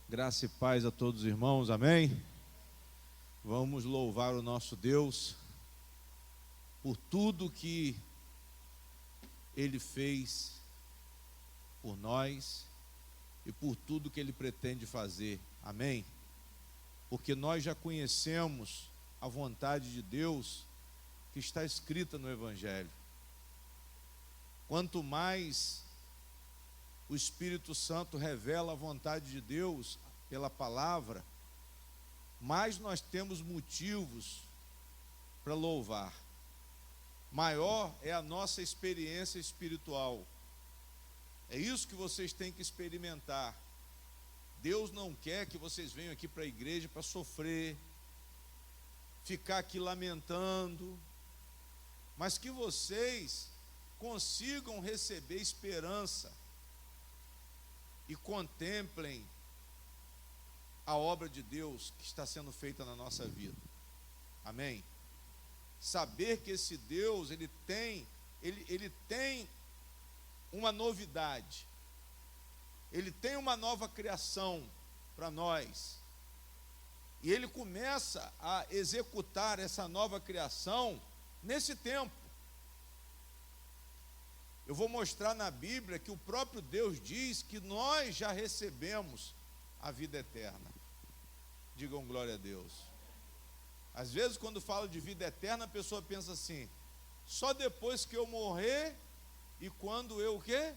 Graça e paz a todos os irmãos, amém? Vamos louvar o nosso Deus por tudo que Ele fez por nós e por tudo que Ele pretende fazer, amém? Porque nós já conhecemos a vontade de Deus que está escrita no Evangelho. Quanto mais o Espírito Santo revela a vontade de Deus pela palavra, mais nós temos motivos para louvar. Maior é a nossa experiência espiritual. É isso que vocês têm que experimentar. Deus não quer que vocês venham aqui para a igreja para sofrer, ficar aqui lamentando, mas que vocês consigam receber esperança e contemplem a obra de Deus que está sendo feita na nossa vida. Amém? Saber que esse Deus, ele tem uma novidade. Ele tem uma nova criação para nós. E ele começa a executar essa nova criação nesse tempo. Eu vou mostrar na Bíblia que o próprio Deus diz que nós já recebemos a vida eterna. Digam glória a Deus. Às vezes, quando falo de vida eterna, a pessoa pensa assim: só depois que eu morrer e quando eu o quê?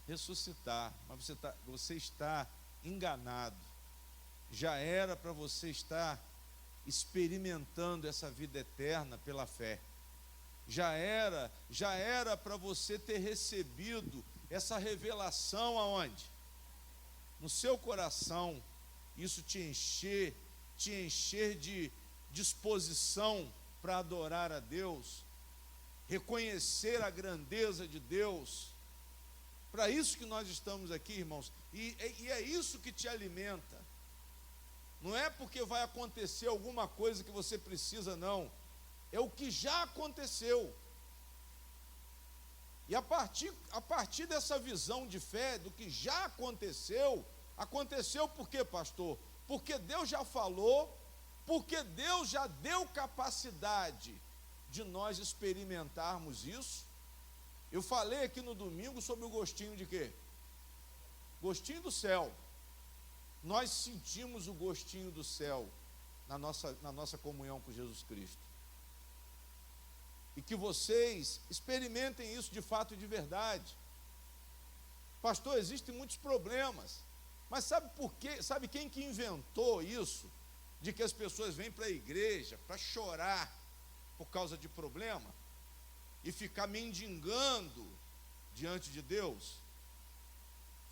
Ressuscitar. Mas você está enganado. Já era para você estar experimentando essa vida eterna pela fé. Já era para você ter recebido essa revelação aonde? No seu coração, isso te encher de disposição para adorar a Deus, reconhecer a grandeza de Deus. Para isso que nós estamos aqui, irmãos, e é isso que te alimenta. Não é porque vai acontecer alguma coisa que você precisa, não. É o que já aconteceu. E a partir dessa visão de fé, do que já aconteceu por quê, pastor? Porque Deus já falou, porque Deus já deu capacidade de nós experimentarmos isso. Eu falei aqui no domingo sobre o gostinho de quê? Gostinho do céu. Nós sentimos o gostinho do céu na nossa comunhão com Jesus Cristo. E que vocês experimentem isso de fato e de verdade. Pastor, existem muitos problemas. Mas sabe por quê? Sabe quem que inventou isso? De que as pessoas vêm para a igreja para chorar por causa de problema e ficar mendigando diante de Deus?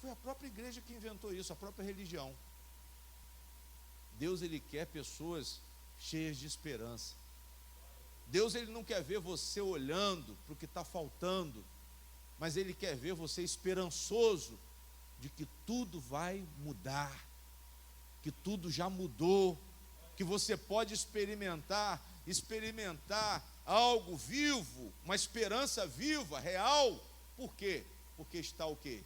Foi a própria igreja que inventou isso, a própria religião. Deus, ele quer pessoas cheias de esperança. Deus, ele não quer ver você olhando para o que está faltando, mas ele quer ver você esperançoso de que tudo vai mudar, que tudo já mudou, que você pode experimentar algo vivo, uma esperança viva, real. Por quê? Porque está o quê?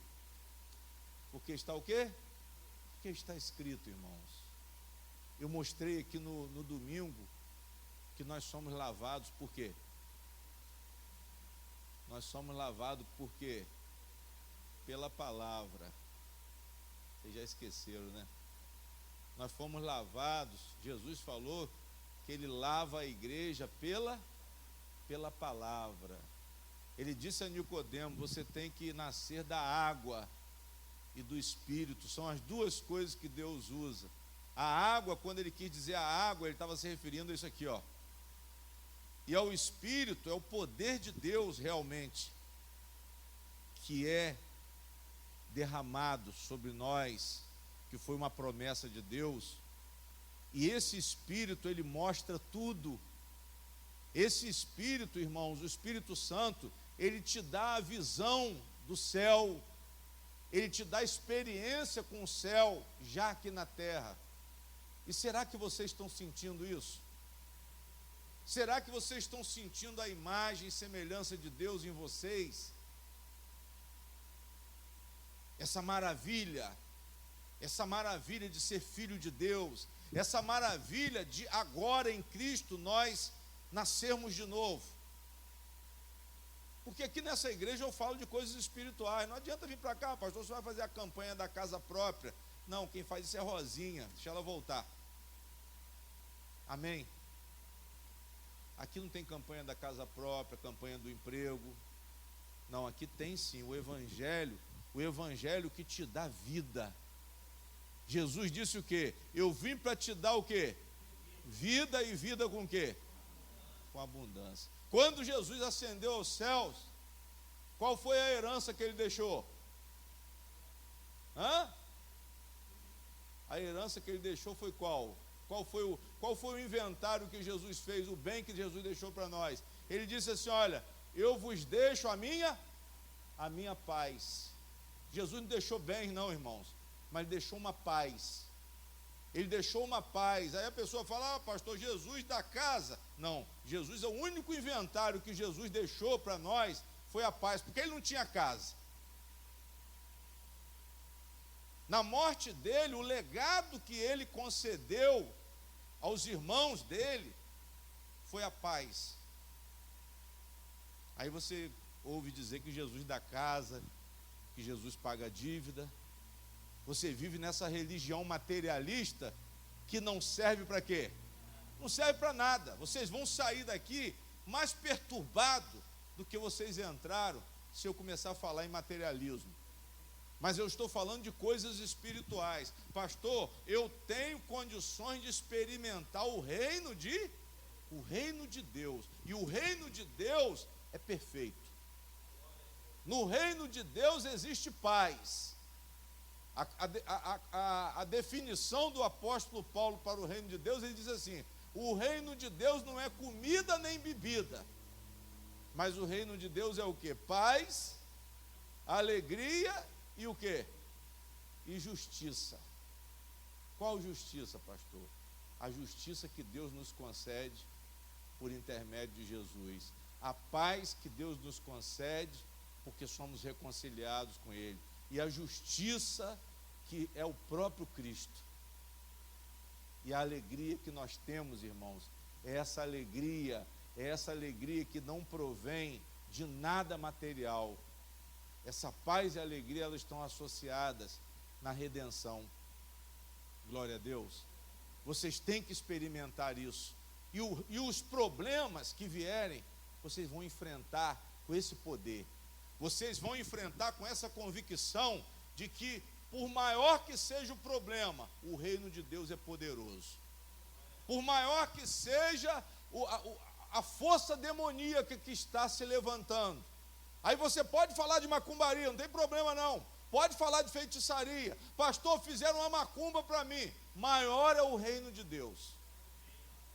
Porque está o quê? Porque está escrito, irmãos. Eu mostrei aqui no domingo que nós somos lavados por quê? Nós somos lavados por quê? Pela palavra. Vocês já esqueceram, né? Nós fomos lavados, Jesus falou que ele lava a igreja pela palavra. Ele disse a Nicodemo: você tem que nascer da água e do Espírito. São as duas coisas que Deus usa. A água, quando ele quis dizer a água, ele estava se referindo a isso aqui, ó. E ao Espírito é o poder de Deus realmente, que é derramado sobre nós, que foi uma promessa de Deus. E esse Espírito, ele mostra tudo. Esse Espírito, irmãos, o Espírito Santo, ele te dá a visão do céu, ele te dá experiência com o céu, já aqui na terra. E será que vocês estão sentindo isso? Será que vocês estão sentindo a imagem e semelhança de Deus em vocês? Essa maravilha essa maravilha de ser filho de Deus, essa maravilha de agora em Cristo nós nascermos de novo. Porque aqui nessa igreja eu falo de coisas espirituais. Não adianta vir para cá, pastor, você vai fazer a campanha da casa própria. Não, quem faz isso é Rosinha, deixa ela voltar. Amém? Aqui não tem campanha da casa própria, campanha do emprego. Não, aqui tem sim o evangelho que te dá vida. Jesus disse o quê? Eu vim para te dar o quê? Vida, e vida com o quê? Com abundância. Quando Jesus ascendeu aos céus, qual foi a herança que ele deixou? A herança que ele deixou foi qual? Qual foi o inventário que Jesus fez, o bem que Jesus deixou para nós? Ele disse assim, olha, eu vos deixo a minha paz. Jesus não deixou bens não, irmãos, mas ele deixou uma paz. Ele deixou uma paz. Aí a pessoa fala, pastor, Jesus da casa. Não, Jesus é o único inventário que Jesus deixou para nós, foi a paz, porque ele não tinha casa. Na morte dele, o legado que ele concedeu aos irmãos dele foi a paz. Aí você ouve dizer que Jesus dá casa, que Jesus paga a dívida. Você vive nessa religião materialista que não serve para quê? Não serve para nada. Vocês vão sair daqui mais perturbados do que vocês entraram se eu começar a falar em materialismo. Mas eu estou falando de coisas espirituais. Pastor, eu tenho condições de experimentar o reino de Deus. E o reino de Deus é perfeito. No reino de Deus existe paz. A definição do apóstolo Paulo para o reino de Deus, ele diz assim: o reino de Deus não é comida nem bebida, mas o reino de Deus é o que? Paz, alegria e o que? E justiça. Qual justiça, pastor? A justiça que Deus nos concede por intermédio de Jesus. A paz que Deus nos concede porque somos reconciliados com Ele. E a justiça que é o próprio Cristo. E a alegria que nós temos, irmãos, é essa alegria que não provém de nada material. Essa paz e alegria, elas estão associadas na redenção. Glória a Deus. Vocês têm que experimentar isso. E os problemas que vierem, vocês vão enfrentar com esse poder. Vocês vão enfrentar com essa convicção de que, por maior que seja o problema, o reino de Deus é poderoso. Por maior que seja a força demoníaca que está se levantando. Aí você pode falar de macumbaria, não tem problema não. Pode falar de feitiçaria. Pastor, fizeram uma macumba para mim. Maior é o reino de Deus.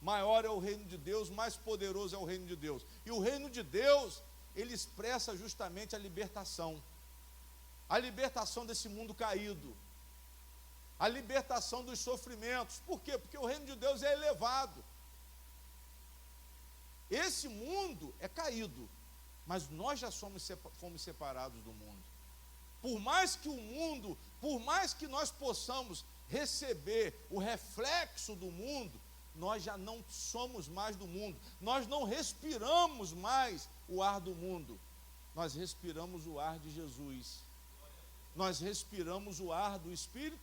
Maior é o reino de Deus, mais poderoso é o reino de Deus. E o reino de Deus, ele expressa justamente a libertação desse mundo caído, a libertação dos sofrimentos. Por quê? Porque o reino de Deus é elevado. Esse mundo é caído, mas nós já fomos separados do mundo. Por mais que nós possamos receber o reflexo do mundo, nós já não somos mais do mundo. Nós não respiramos mais o ar do mundo. Nós respiramos o ar de Jesus. Nós respiramos o ar do Espírito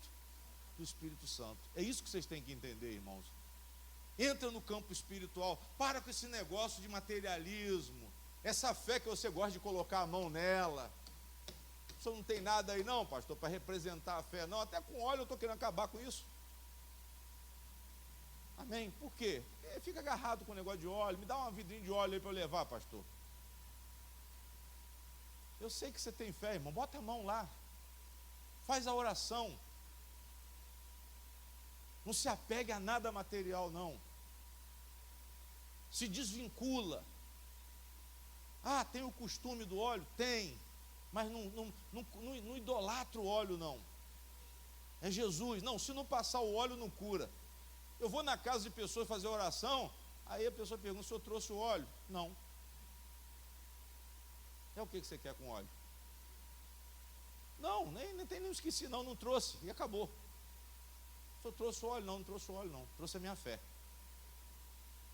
Santo. É isso que vocês têm que entender, irmãos. Entra no campo espiritual. Para com esse negócio de materialismo. Essa fé que você gosta de colocar a mão nela. Você não tem nada aí não, pastor, para representar a fé. Não, até com óleo eu estou querendo acabar com isso. Amém? Por quê? Porque fica agarrado com o negócio de óleo. Me dá uma vidrinha de óleo aí para eu levar, pastor. Eu sei que você tem fé, irmão. Bota a mão lá. Faz a oração. Não se apegue a nada material, não. Se desvincula. Ah, tem o costume do óleo? Tem. Mas não idolatra o óleo, não. É Jesus. Não, se não passar o óleo, não cura. Eu vou na casa de pessoas fazer oração, aí a pessoa pergunta, o senhor trouxe o óleo? Não. É o que você quer com óleo? Não, nem esqueci, não trouxe, e acabou. Pastor, trouxe o óleo? Não, não trouxe o óleo não, trouxe a minha fé.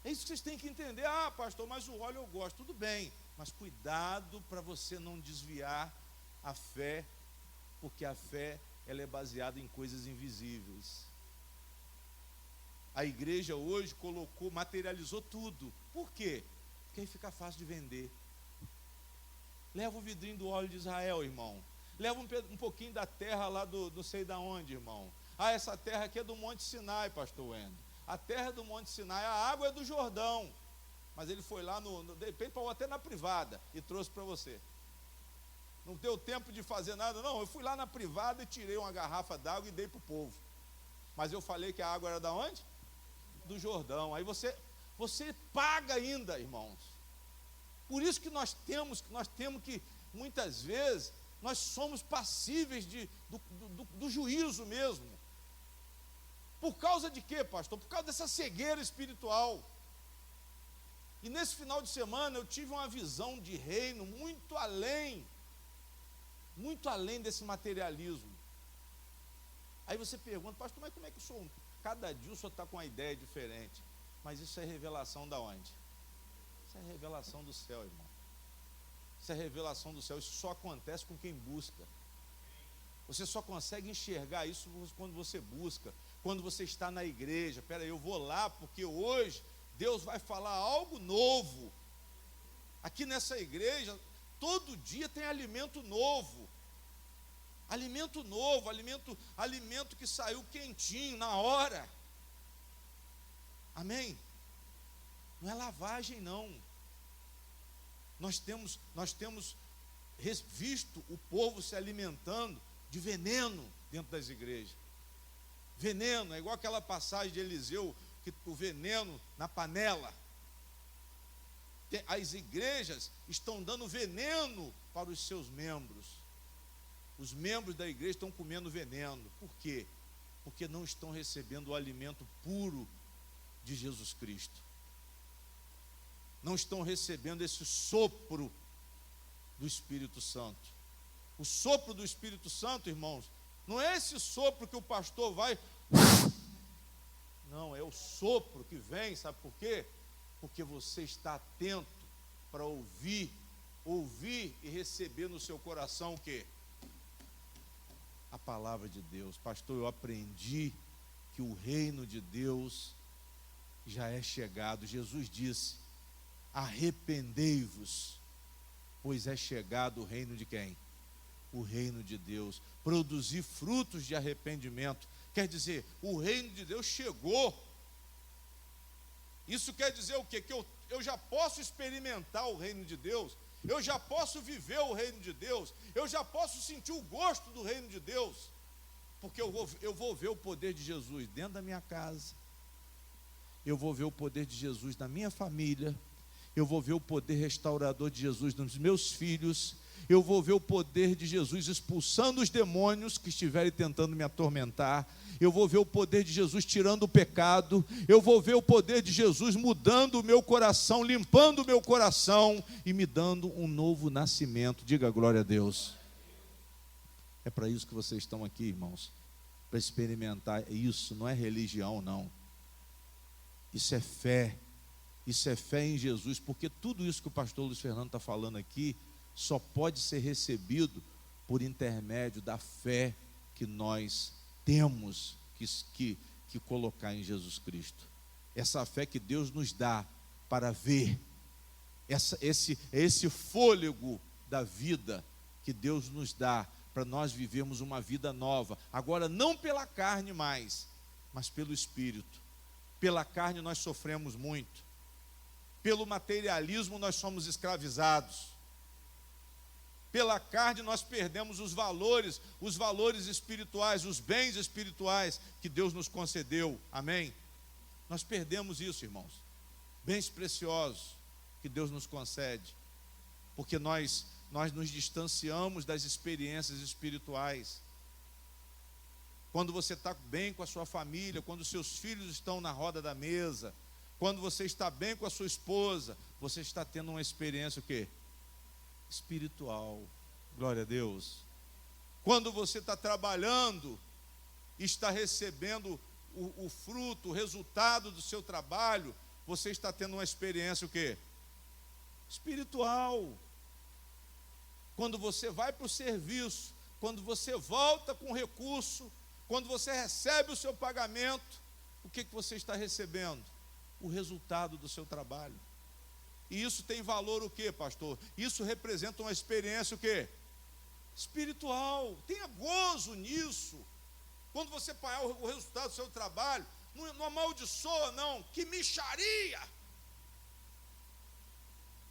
É isso que vocês têm que entender. Ah, pastor, mas o óleo eu gosto. Tudo bem, mas cuidado para você não desviar a fé, porque a fé, ela é baseada em coisas invisíveis. A igreja hoje materializou tudo. Por quê? Porque aí fica fácil de vender. Leva o vidrinho do óleo de Israel, irmão. Leva um pouquinho da terra lá do não sei da onde, irmão. Ah, essa terra aqui é do Monte Sinai, pastor Wendel. A terra do Monte Sinai, a água é do Jordão. Mas ele foi lá, de repente, pagou até na privada e trouxe para você. Não deu tempo de fazer nada, não. Eu fui lá na privada e tirei uma garrafa d'água e dei para o povo. Mas eu falei que a água era da onde? Do Jordão. Aí você paga ainda, irmãos. Por isso que nós temos que, muitas vezes, nós somos passíveis do juízo mesmo. Por causa de quê, pastor? Por causa dessa cegueira espiritual. E nesse final de semana eu tive uma visão de reino muito além desse materialismo. Aí você pergunta, pastor, mas como é que o senhor, cada dia o senhor está com uma ideia diferente? Mas isso é revelação da onde? Isso é revelação do céu, irmão. Isso é revelação do céu. Isso só acontece com quem busca. Você só consegue enxergar isso quando você busca, quando você está na igreja. Espera aí, eu vou lá porque hoje Deus vai falar algo novo. Aqui nessa igreja, todo dia tem alimento novo. Alimento novo, alimento que saiu quentinho, na hora. Amém? Não é lavagem, não. Nós temos visto o povo se alimentando de veneno dentro das igrejas. Veneno, é igual aquela passagem de Eliseu, que o veneno na panela. As igrejas estão dando veneno para os seus membros. Os membros da igreja estão comendo veneno. Por quê? Porque não estão recebendo o alimento puro de Jesus Cristo. Não estão recebendo esse sopro do Espírito Santo. O sopro do Espírito Santo, irmãos, não é esse sopro que o pastor vai... Não, é o sopro que vem, sabe por quê? Porque você está atento para ouvir e receber no seu coração o quê? A palavra de Deus. Pastor, eu aprendi que o reino de Deus já é chegado. Jesus disse, arrependei-vos, pois é chegado o reino de quem? O reino de Deus. Produzir frutos de arrependimento. Quer dizer, o reino de Deus chegou. Isso quer dizer o quê? Que eu já posso experimentar o reino de Deus. Eu já posso viver o reino de Deus. Eu já posso sentir o gosto do reino de Deus. Porque eu vou ver o poder de Jesus dentro da minha casa. Eu vou ver o poder de Jesus na minha família. Eu vou ver o poder restaurador de Jesus nos meus filhos. Eu vou ver o poder de Jesus expulsando os demônios que estiverem tentando me atormentar. Eu vou ver o poder de Jesus tirando o pecado. Eu vou ver o poder de Jesus mudando o meu coração, limpando o meu coração e me dando um novo nascimento. Diga glória a Deus. É para isso que vocês estão aqui, irmãos. Para experimentar isso. Não é religião, não. Isso é fé. Isso é fé em Jesus. Porque tudo isso que o pastor Luiz Fernando está falando aqui só pode ser recebido por intermédio da fé que nós temos que colocar em Jesus Cristo. Essa fé que Deus nos dá para ver, esse fôlego da vida que Deus nos dá para nós vivermos uma vida nova. Agora, não pela carne mais, mas pelo Espírito. Pela carne nós sofremos muito. Pelo materialismo nós somos escravizados. Pela carne nós perdemos os valores espirituais, os bens espirituais que Deus nos concedeu. Amém? Nós perdemos isso, irmãos. Bens preciosos que Deus nos concede. Porque nós nos distanciamos das experiências espirituais. Quando você está bem com a sua família, quando os seus filhos estão na roda da mesa, quando você está bem com a sua esposa, você está tendo uma experiência o quê? Espiritual. Glória a Deus. Quando você está trabalhando, está recebendo o fruto, o resultado do seu trabalho, você está tendo uma experiência o quê? Espiritual. Quando você vai para o serviço, quando você volta com recurso, quando você recebe o seu pagamento, o que você está recebendo? O resultado do seu trabalho. E isso tem valor o quê, pastor? Isso representa uma experiência o quê? Espiritual. Tenha gozo nisso. Quando você pagar o resultado do seu trabalho, não amaldiçoa, não. Que mixaria!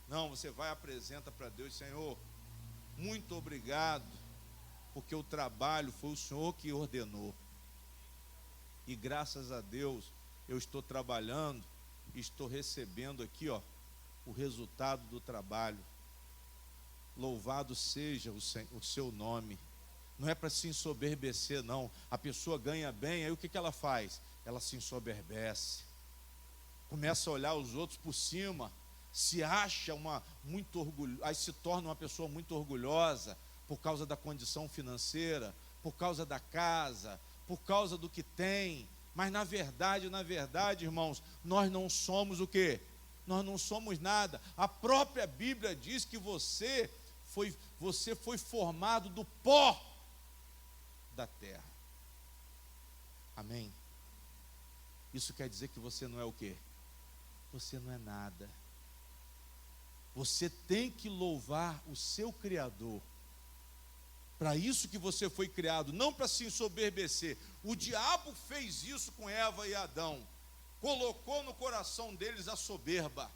Não, você vai e apresenta para Deus: Senhor, muito obrigado, porque o trabalho foi o Senhor que ordenou. E graças a Deus, eu estou trabalhando e estou recebendo aqui, o resultado do trabalho. Louvado seja o seu nome. Não é para se ensoberbecer, não. A pessoa ganha bem, aí o que ela faz? Ela se ensoberbece. Começa a olhar os outros por cima. Se acha muito orgulhosa, aí se torna uma pessoa muito orgulhosa por causa da condição financeira, por causa da casa, por causa do que tem. Mas na verdade, irmãos, nós não somos o quê? Nós não somos nada. A própria Bíblia diz que você foi formado do pó da terra. Amém? Isso quer dizer que você não é o quê? Você não é nada. Você tem que louvar o seu Criador. Para isso que você foi criado, não para se ensoberbecer. O diabo fez isso com Eva e Adão. Colocou no coração deles a soberba.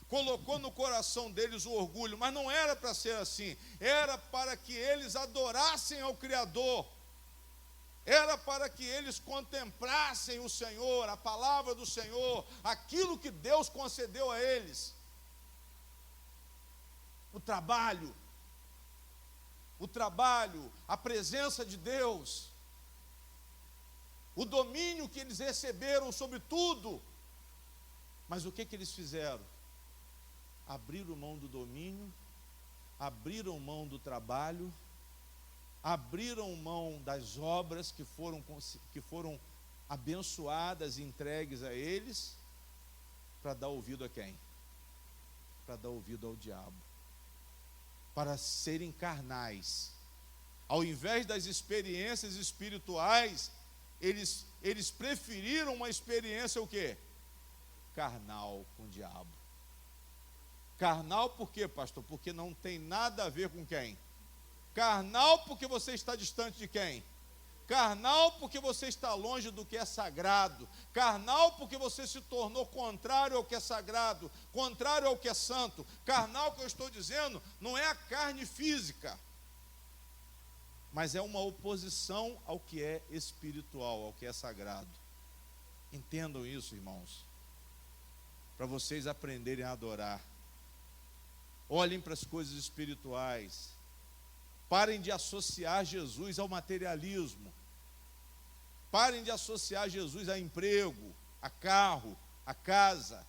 Colocou no coração deles o orgulho. Mas não era para ser assim. Era para que eles adorassem ao Criador. Era para que eles contemplassem o Senhor, a palavra do Senhor, aquilo que Deus concedeu a eles. O trabalho, a presença de Deus, o domínio que eles receberam sobre tudo. Mas o que eles fizeram? Abriram mão do domínio, abriram mão do trabalho, abriram mão das obras que foram abençoadas e entregues a eles, para dar ouvido a quem? Para dar ouvido ao diabo. Para serem carnais. Ao invés das experiências espirituais, eles preferiram uma experiência o quê? Carnal com o diabo. Carnal por quê, pastor? Porque não tem nada a ver com quem? Carnal porque você está distante de quem? Carnal porque você está longe do que é sagrado. Carnal porque você se tornou contrário ao que é sagrado, contrário ao que é santo. Carnal, que eu estou dizendo, não é a carne física, mas é uma oposição ao que é espiritual, ao que é sagrado. Entendam isso, irmãos, para vocês aprenderem a adorar. Olhem para as coisas espirituais. Parem de associar Jesus ao materialismo. Parem de associar Jesus a emprego, a carro, a casa,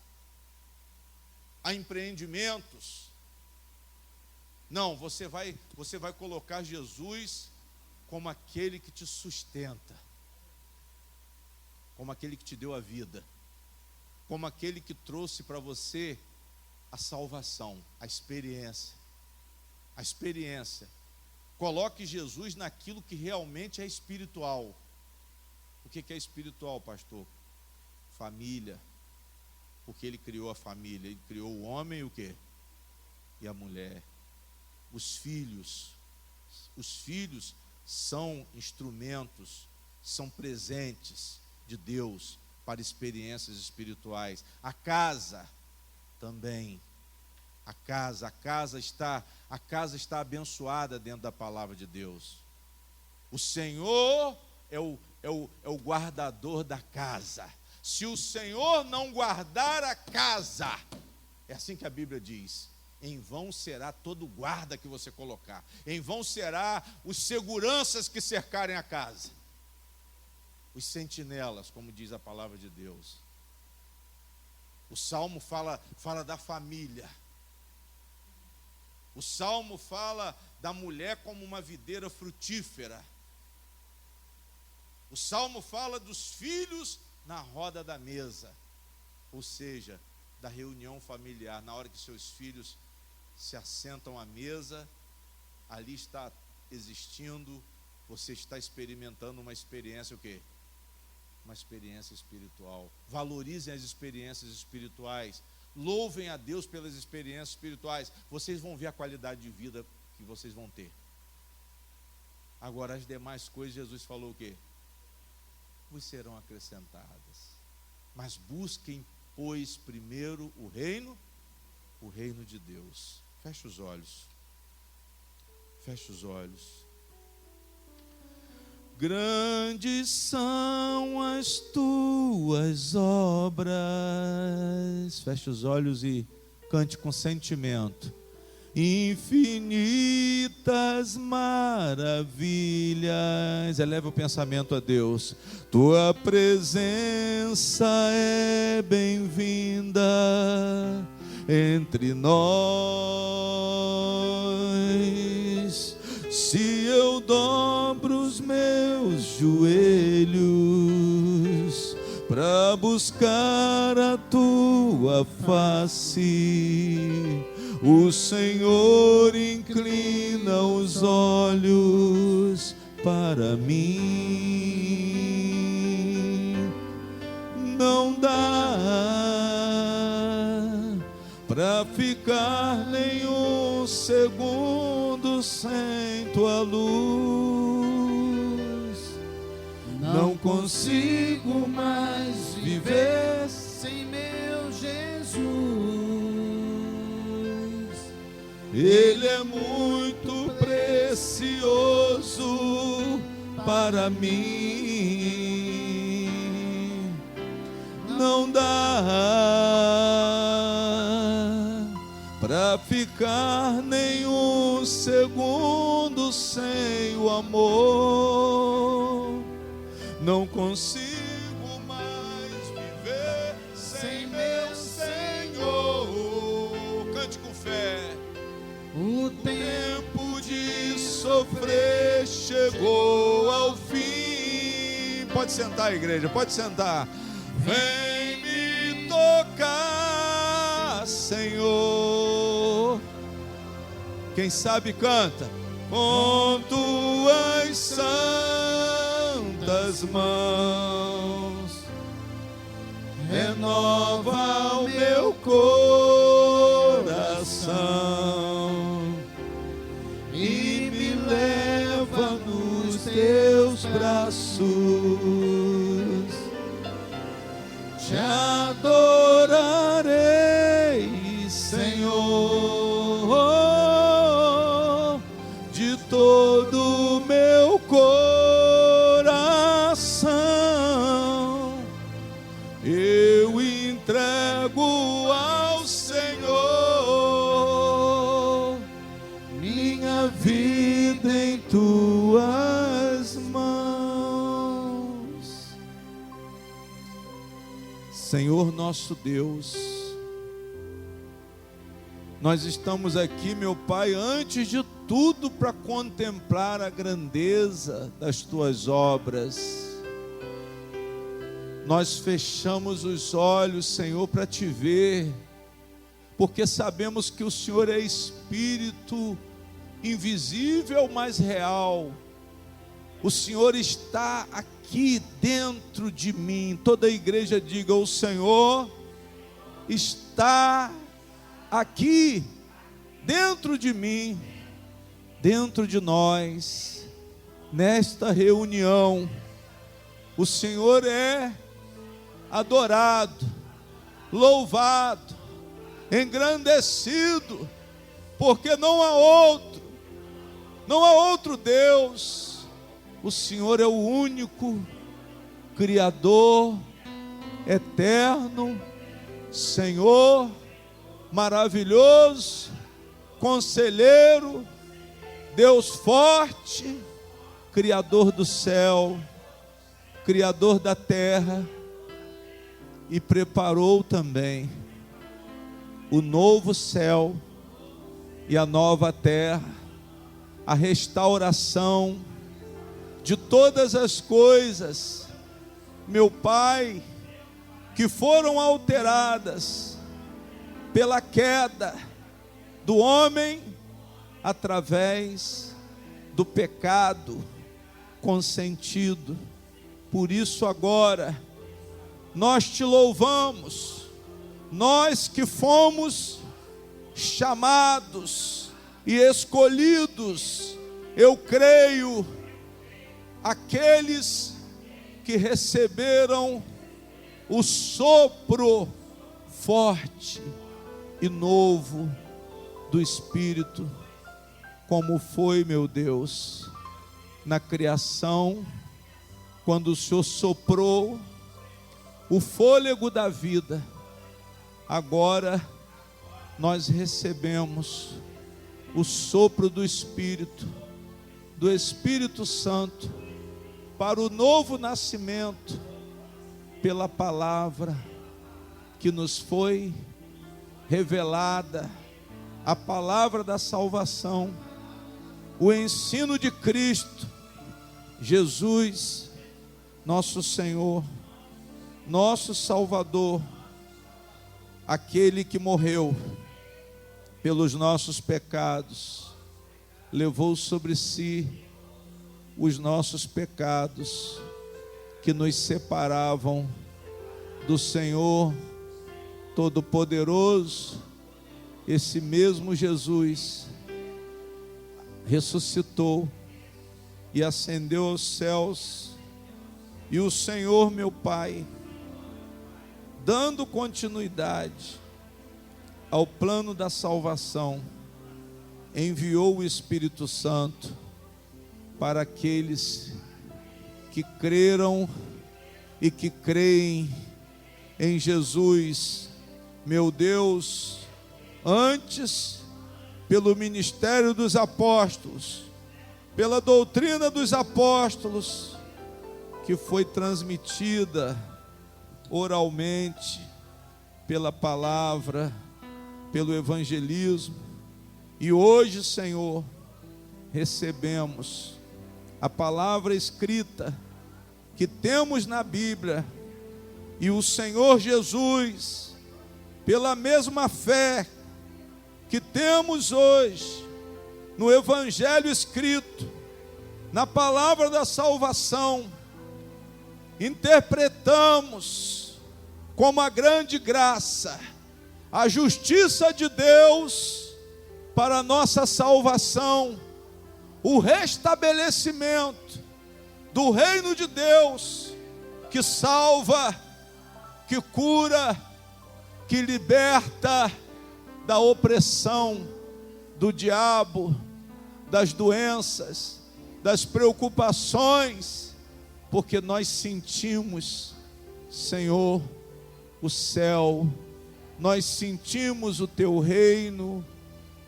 a empreendimentos. Não, você vai colocar Jesus como aquele que te sustenta, como aquele que te deu a vida, como aquele que trouxe para você a salvação, a experiência. A experiência. Coloque Jesus naquilo que realmente é espiritual. O que é espiritual, pastor? Família. Porque ele criou a família. Ele criou o homem e o quê? E a mulher. Os filhos. Os filhos são instrumentos, são presentes de Deus para experiências espirituais. A casa também. A casa está abençoada dentro da palavra de Deus. O Senhor é o guardador da casa. Se o Senhor não guardar a casa, é assim que a Bíblia diz, em vão será todo guarda que você colocar, em vão será os seguranças que cercarem a casa, os sentinelas, como diz a palavra de Deus. O Salmo fala da família. O Salmo fala da mulher como uma videira frutífera. O Salmo fala dos filhos na roda da mesa, ou seja, da reunião familiar. Na hora que seus filhos se assentam à mesa, ali está existindo, você está experimentando uma experiência, o quê? Uma experiência espiritual. Valorizem as experiências espirituais, louvem a Deus pelas experiências espirituais. Vocês vão ver a qualidade de vida que vocês vão ter. Agora, as demais coisas, Jesus falou o quê? Vos serão acrescentadas. Mas busquem, pois, primeiro o reino de Deus. Feche os olhos. Feche os olhos. Grandes são as tuas obras. Feche os olhos e cante com sentimento. Infinitas maravilhas. Eleva o pensamento a Deus. Tua presença é bem-vinda entre nós. Se eu dobro os meus joelhos para buscar a tua face, o Senhor inclina os olhos para mim. Não dá para ficar nenhum segundo sem tua luz. Não consigo mais viver sem meu Jesus. Ele é muito precioso para mim. Não dá para ficar nenhum segundo sem o amor. Não consigo mais viver sem meu Senhor. Cante com fé. O tempo de sofrer chegou ao fim. Pode sentar, igreja, pode sentar. Vem me tocar, Senhor. Quem sabe canta. Com tuas santas mãos, renova o meu coração e me leva nos teus braços. Te adorarei, Senhor, de todo o meu coração. Eu entrego ao Senhor minha vida em tuas mãos. Senhor nosso Deus, nós estamos aqui, meu Pai, antes de tudo para contemplar a grandeza das tuas obras. Nós fechamos os olhos, Senhor, para te ver, porque sabemos que o Senhor é Espírito invisível, mas real. O Senhor está aqui dentro de mim. Toda a igreja diga: o Senhor está aqui dentro de mim, dentro de nós, nesta reunião. O Senhor é adorado, louvado, engrandecido, porque não há outro Deus. O Senhor é o único Criador, eterno, Senhor, maravilhoso, Conselheiro, Deus forte, Criador do céu, Criador da terra, e preparou também o novo céu e a nova terra, a restauração de todas as coisas, meu Pai, que foram alteradas pela queda do homem através do pecado consentido. Por isso agora nós te louvamos, nós que fomos chamados e escolhidos, eu creio, aqueles que receberam o sopro forte e novo do Espírito, como foi, meu Deus, na criação, quando o Senhor soprou o fôlego da vida. Agora nós recebemos o sopro do Espírito Santo, para o novo nascimento, pela palavra que nos foi revelada, a palavra da salvação, o ensino de Cristo Jesus, nosso Senhor, nosso Salvador, aquele que morreu pelos nossos pecados, levou sobre si os nossos pecados que nos separavam do Senhor Todo-Poderoso. Esse mesmo Jesus ressuscitou e ascendeu aos céus, e o Senhor, meu Pai, dando continuidade ao plano da salvação, enviou o Espírito Santo para aqueles que creram e que creem em Jesus, meu Deus, antes pelo ministério dos apóstolos, pela doutrina dos apóstolos, que foi transmitida oralmente, pela palavra, pelo evangelismo. E hoje, Senhor, recebemos a palavra escrita que temos na Bíblia, e o Senhor Jesus, pela mesma fé que temos hoje no evangelho escrito, na palavra da salvação, interpretamos como a grande graça, a justiça de Deus para a nossa salvação, o restabelecimento do reino de Deus, que salva, que cura, que liberta da opressão do diabo, das doenças, das preocupações, porque nós sentimos, Senhor, o céu, nós sentimos o teu reino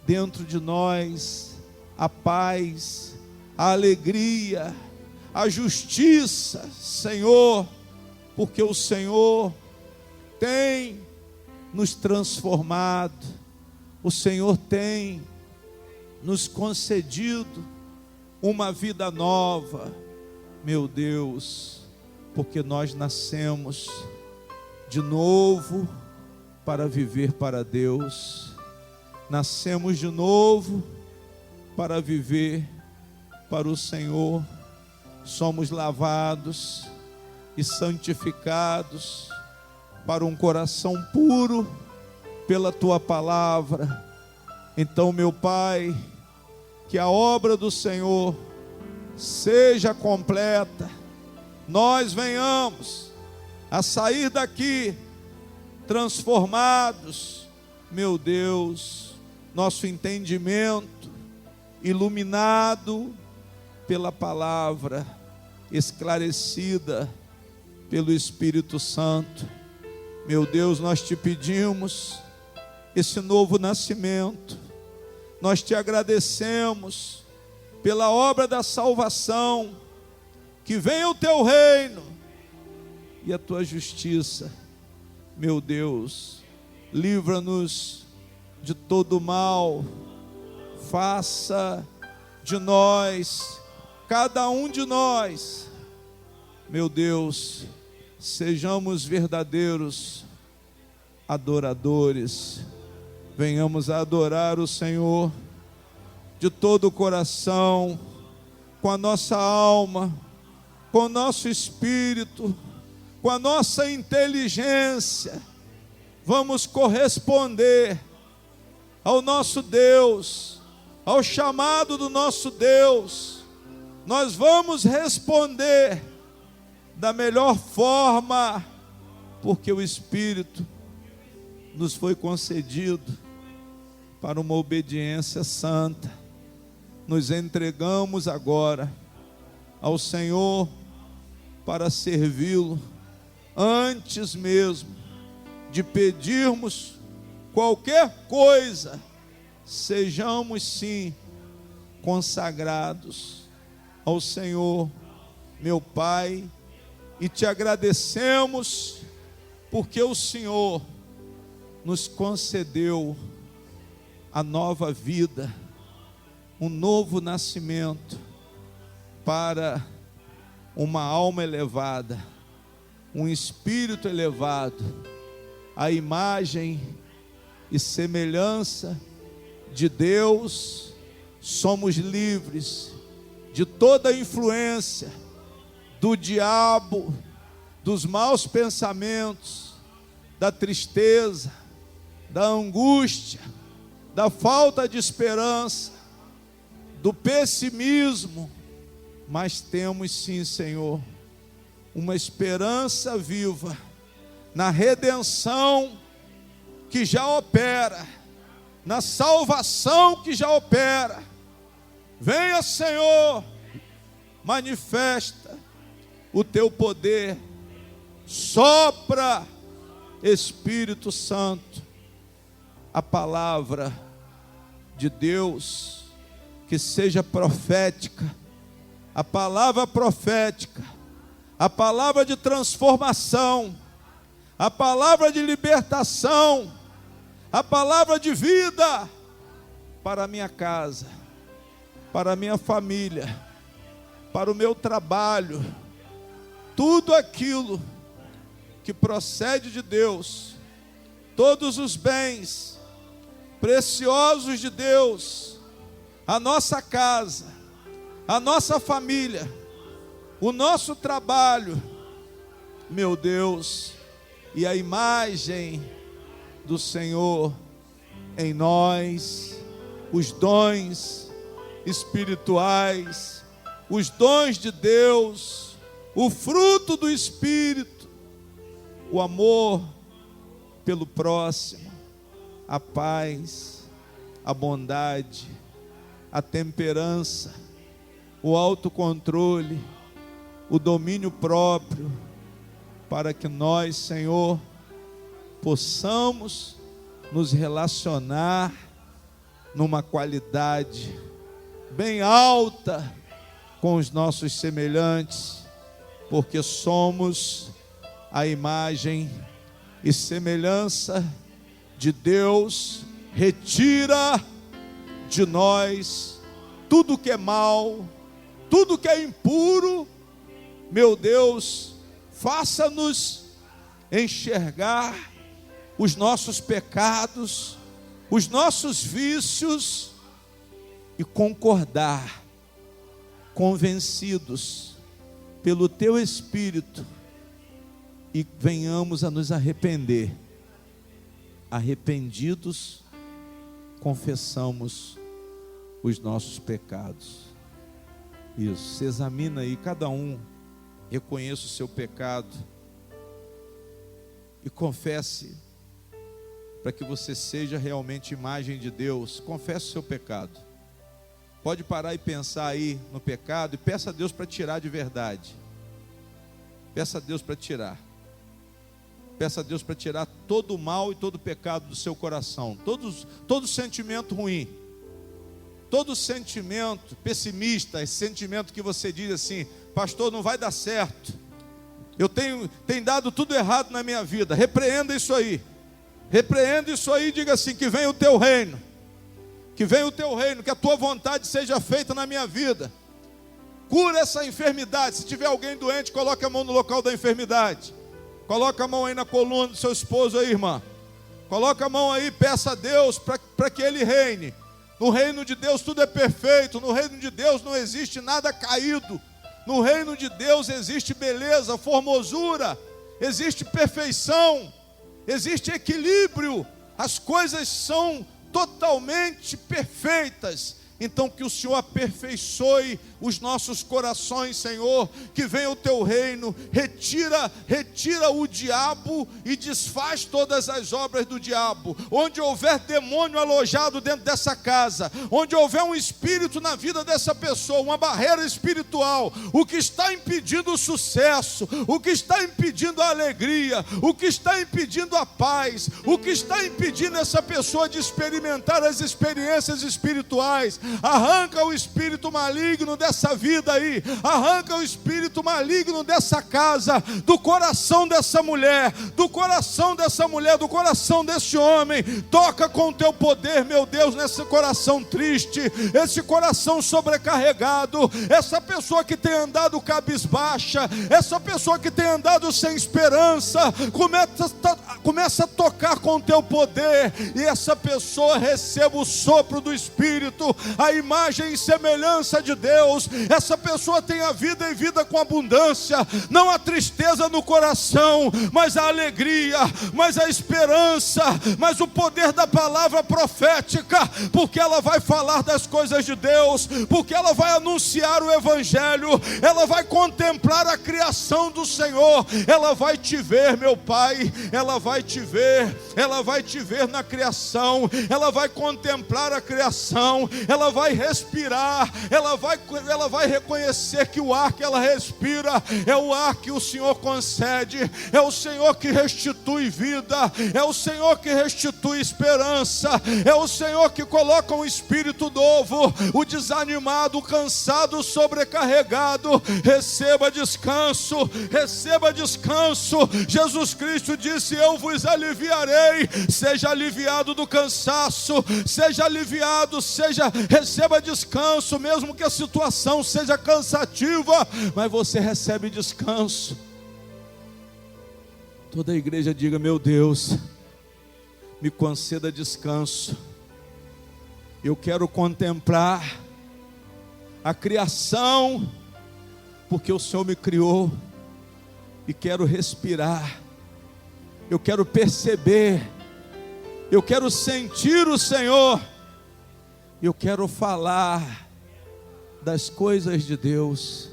dentro de nós, a paz, a alegria, a justiça, Senhor, porque o Senhor tem nos transformado, o Senhor tem nos concedido uma vida nova, meu Deus, porque nós nascemos de novo para viver para Deus, nascemos de novo para viver para o Senhor, somos lavados e santificados para um coração puro pela tua palavra. Então, meu Pai, que a obra do Senhor seja completa, nós venhamos a sair daqui transformados, meu Deus, nosso entendimento iluminado pela palavra, esclarecida pelo Espírito Santo. Meu Deus, nós te pedimos esse novo nascimento, nós te agradecemos pela obra da salvação, que venha o teu reino e a tua justiça. Meu Deus, livra-nos de todo mal, faça de nós cada um de nós, meu Deus, sejamos verdadeiros adoradores, venhamos a adorar o Senhor de todo o coração, com a nossa alma, com o nosso espírito, com a nossa inteligência. Vamos corresponder ao nosso Deus, ao chamado do nosso Deus. Nós vamos responder da melhor forma, porque o Espírito nos foi concedido para uma obediência santa. Nos entregamos agora ao Senhor para servi-lo, antes mesmo de pedirmos qualquer coisa. Sejamos sim consagrados ao Senhor, meu Pai, e te agradecemos porque o Senhor nos concedeu a nova vida, um novo nascimento para uma alma elevada, um espírito elevado, a imagem e semelhança de Deus. Somos livres de toda influência do diabo, dos maus pensamentos, da tristeza, da angústia, da falta de esperança, do pessimismo, mas temos sim, Senhor, uma esperança viva na redenção que já opera, na salvação que já opera. Venha, Senhor, manifesta o teu poder, sopra, Espírito Santo, a palavra de Deus, que seja profética, a palavra profética, a palavra de transformação, a palavra de libertação, a palavra de vida para a minha casa, para a minha família, para o meu trabalho, tudo aquilo que procede de Deus, todos os bens preciosos de Deus, a nossa casa, a nossa família, o nosso trabalho, meu Deus, e a imagem do Senhor em nós, os dons espirituais, os dons de Deus, o fruto do Espírito, o amor pelo próximo, a paz, a bondade, a temperança, o autocontrole, o domínio próprio, para que nós, Senhor, possamos nos relacionar numa qualidade bem alta com os nossos semelhantes, porque somos a imagem e semelhança de Deus. Retira de nós tudo que é mal, tudo que é impuro, meu Deus, faça-nos enxergar os nossos pecados, os nossos vícios e concordar, convencidos pelo Teu Espírito, e venhamos a nos arrepender. Arrependidos, confessamos os nossos pecados. Isso, se examina aí, cada um reconheça o seu pecado e confesse, para que você seja realmente imagem de Deus. Confesse o seu pecado. Pode parar e pensar aí no pecado e peça a Deus para tirar de verdade. Peça a Deus para tirar. Peça a Deus para tirar todo o mal e todo o pecado do seu coração, todo sentimento ruim, todo sentimento pessimista, esse sentimento que você diz assim: pastor, não vai dar certo, eu tenho dado tudo errado na minha vida. Repreenda isso aí, diga assim: que venha o teu reino, que venha o teu reino, que a tua vontade seja feita na minha vida. Cura essa enfermidade. Se tiver alguém doente, coloque a mão no local da enfermidade. Coloca a mão aí na coluna do seu esposo aí, irmã. Coloca a mão aí, peça a Deus para que Ele reine. No reino de Deus tudo é perfeito. No reino de Deus não existe nada caído. No reino de Deus existe beleza, formosura, existe perfeição, existe equilíbrio. As coisas são totalmente perfeitas. Então que o Senhor aperfeiçoe os nossos corações, Senhor, que venha o teu reino, retira o diabo e desfaz todas as obras do diabo. Onde houver demônio alojado dentro dessa casa, onde houver um espírito na vida dessa pessoa, uma barreira espiritual, o que está impedindo o sucesso, o que está impedindo a alegria, o que está impedindo a paz, o que está impedindo essa pessoa de experimentar as experiências espirituais, arranca o espírito maligno dessa vida aí, arranca o espírito maligno dessa casa, do coração dessa mulher, do coração desse homem. Toca com o teu poder, meu Deus, nesse coração triste, esse coração sobrecarregado, essa pessoa que tem andado cabisbaixa, essa pessoa que tem andado sem esperança. Começa a tocar com o teu poder, e essa pessoa receba o sopro do Espírito, a imagem e semelhança de Deus. Essa pessoa tem a vida e vida com abundância, não a tristeza no coração, mas a alegria, mas a esperança, mas o poder da palavra profética, porque ela vai falar das coisas de Deus, porque ela vai anunciar o Evangelho, ela vai contemplar a criação do Senhor, ela vai te ver, meu Pai, ela vai te ver na criação, ela vai contemplar a criação, ela vai respirar, ela vai reconhecer que o ar que ela respira é o ar que o Senhor concede, é o Senhor que restitui vida, é o Senhor que restitui esperança, é o Senhor que coloca um espírito novo. O desanimado, o cansado, o sobrecarregado, receba descanso, receba descanso. Jesus Cristo disse: eu vos aliviarei. Seja aliviado do cansaço, seja aliviado, receba descanso, mesmo que a situação seja cansativa, mas você recebe descanso. Toda a igreja diga: meu Deus, me conceda descanso. Eu quero contemplar a criação, porque o Senhor me criou, e quero respirar, eu quero perceber, eu quero sentir o Senhor, eu quero falar das coisas de Deus,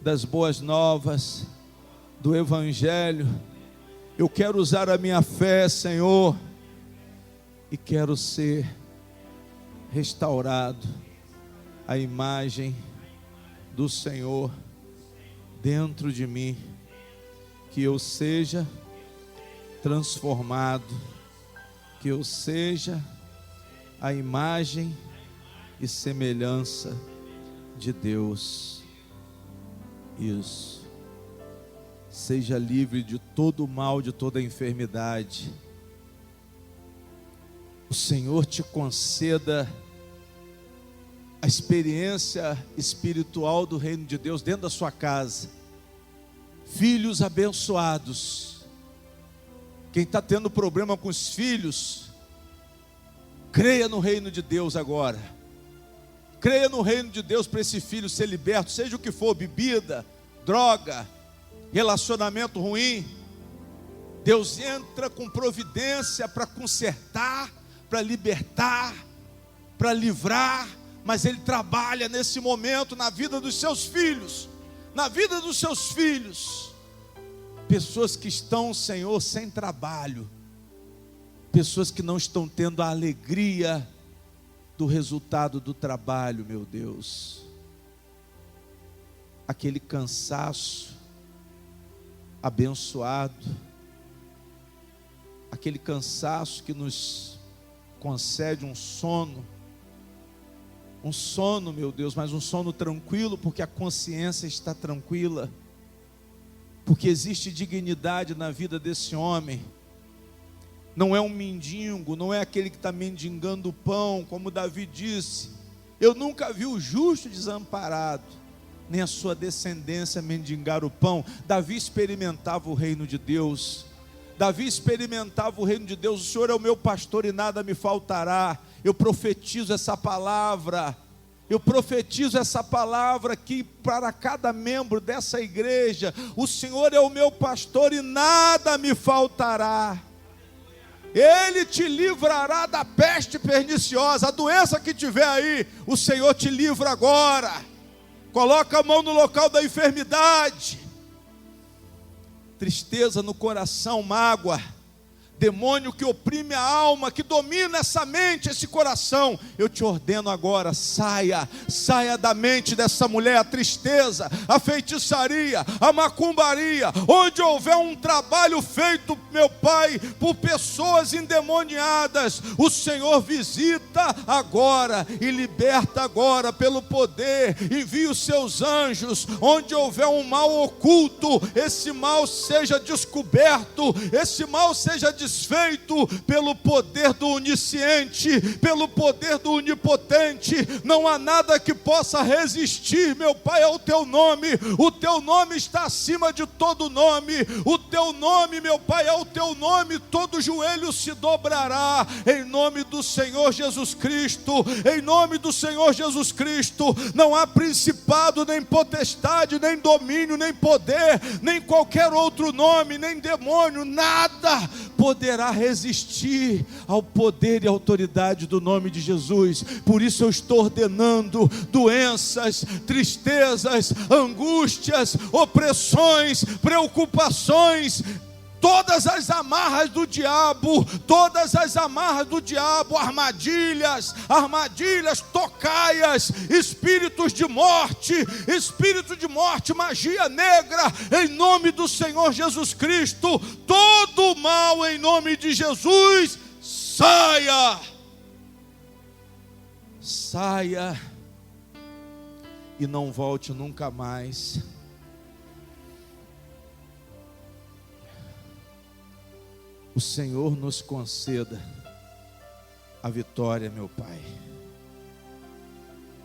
das boas novas, do Evangelho. Eu quero usar a minha fé, Senhor, e quero ser restaurado a imagem do Senhor dentro de mim, que eu seja transformado, que eu seja a imagem e semelhança de Deus. Isso. Seja livre de todo o mal, de toda a enfermidade. O Senhor te conceda a experiência espiritual do reino de Deus dentro da sua casa. Filhos abençoados. Quem está tendo problema com os filhos, creia no reino de Deus agora. Creia no reino de Deus para esse filho ser liberto, seja o que for, bebida, droga, relacionamento ruim. Deus entra com providência para consertar, para libertar, para livrar, mas Ele trabalha nesse momento na vida dos seus filhos, na vida dos seus filhos. Pessoas que estão, Senhor, sem trabalho, pessoas que não estão tendo a alegria do resultado do trabalho, meu Deus. Aquele cansaço abençoado, aquele cansaço que nos concede um sono, meu Deus, mas um sono tranquilo, porque a consciência está tranquila, porque existe dignidade na vida desse homem. Não é um mendigo, não é aquele que está mendigando o pão, como Davi disse: eu nunca vi o justo desamparado, nem a sua descendência mendigar o pão. Davi experimentava o reino de Deus. Davi experimentava o reino de Deus. O Senhor é o meu pastor e nada me faltará. Eu profetizo essa palavra. Eu profetizo essa palavra aqui para cada membro dessa igreja. O Senhor é o meu pastor e nada me faltará. Ele te livrará da peste perniciosa. A doença que tiver aí, o Senhor te livra agora. Coloca a mão no local da enfermidade. Tristeza no coração, mágoa, demônio que oprime a alma, que domina essa mente, esse coração, eu te ordeno agora, saia da mente dessa mulher, a tristeza, a feitiçaria, a macumbaria, onde houver um trabalho feito, meu Pai, por pessoas endemoniadas, o Senhor visita agora e liberta agora pelo poder, envia os seus anjos, onde houver um mal oculto, esse mal seja descoberto, esse mal seja desfeito pelo poder do onisciente, pelo poder do onipotente. Não há nada que possa resistir, meu Pai, ao teu nome. O teu nome está acima de todo nome. O teu nome, meu Pai, ao teu nome todo joelho se dobrará, em nome do Senhor Jesus Cristo. Em nome do Senhor Jesus Cristo, não há principado, nem potestade, nem domínio, nem poder, nem qualquer outro nome, nem demônio, nada poderá resistir ao poder e autoridade do nome de Jesus. Por isso eu estou ordenando doenças, tristezas, angústias, opressões, preocupações, todas as amarras do diabo, armadilhas, tocaias, espírito de morte, magia negra, em nome do Senhor Jesus Cristo, todo mal em nome de Jesus, saia e não volte nunca mais. O Senhor nos conceda a vitória, meu Pai.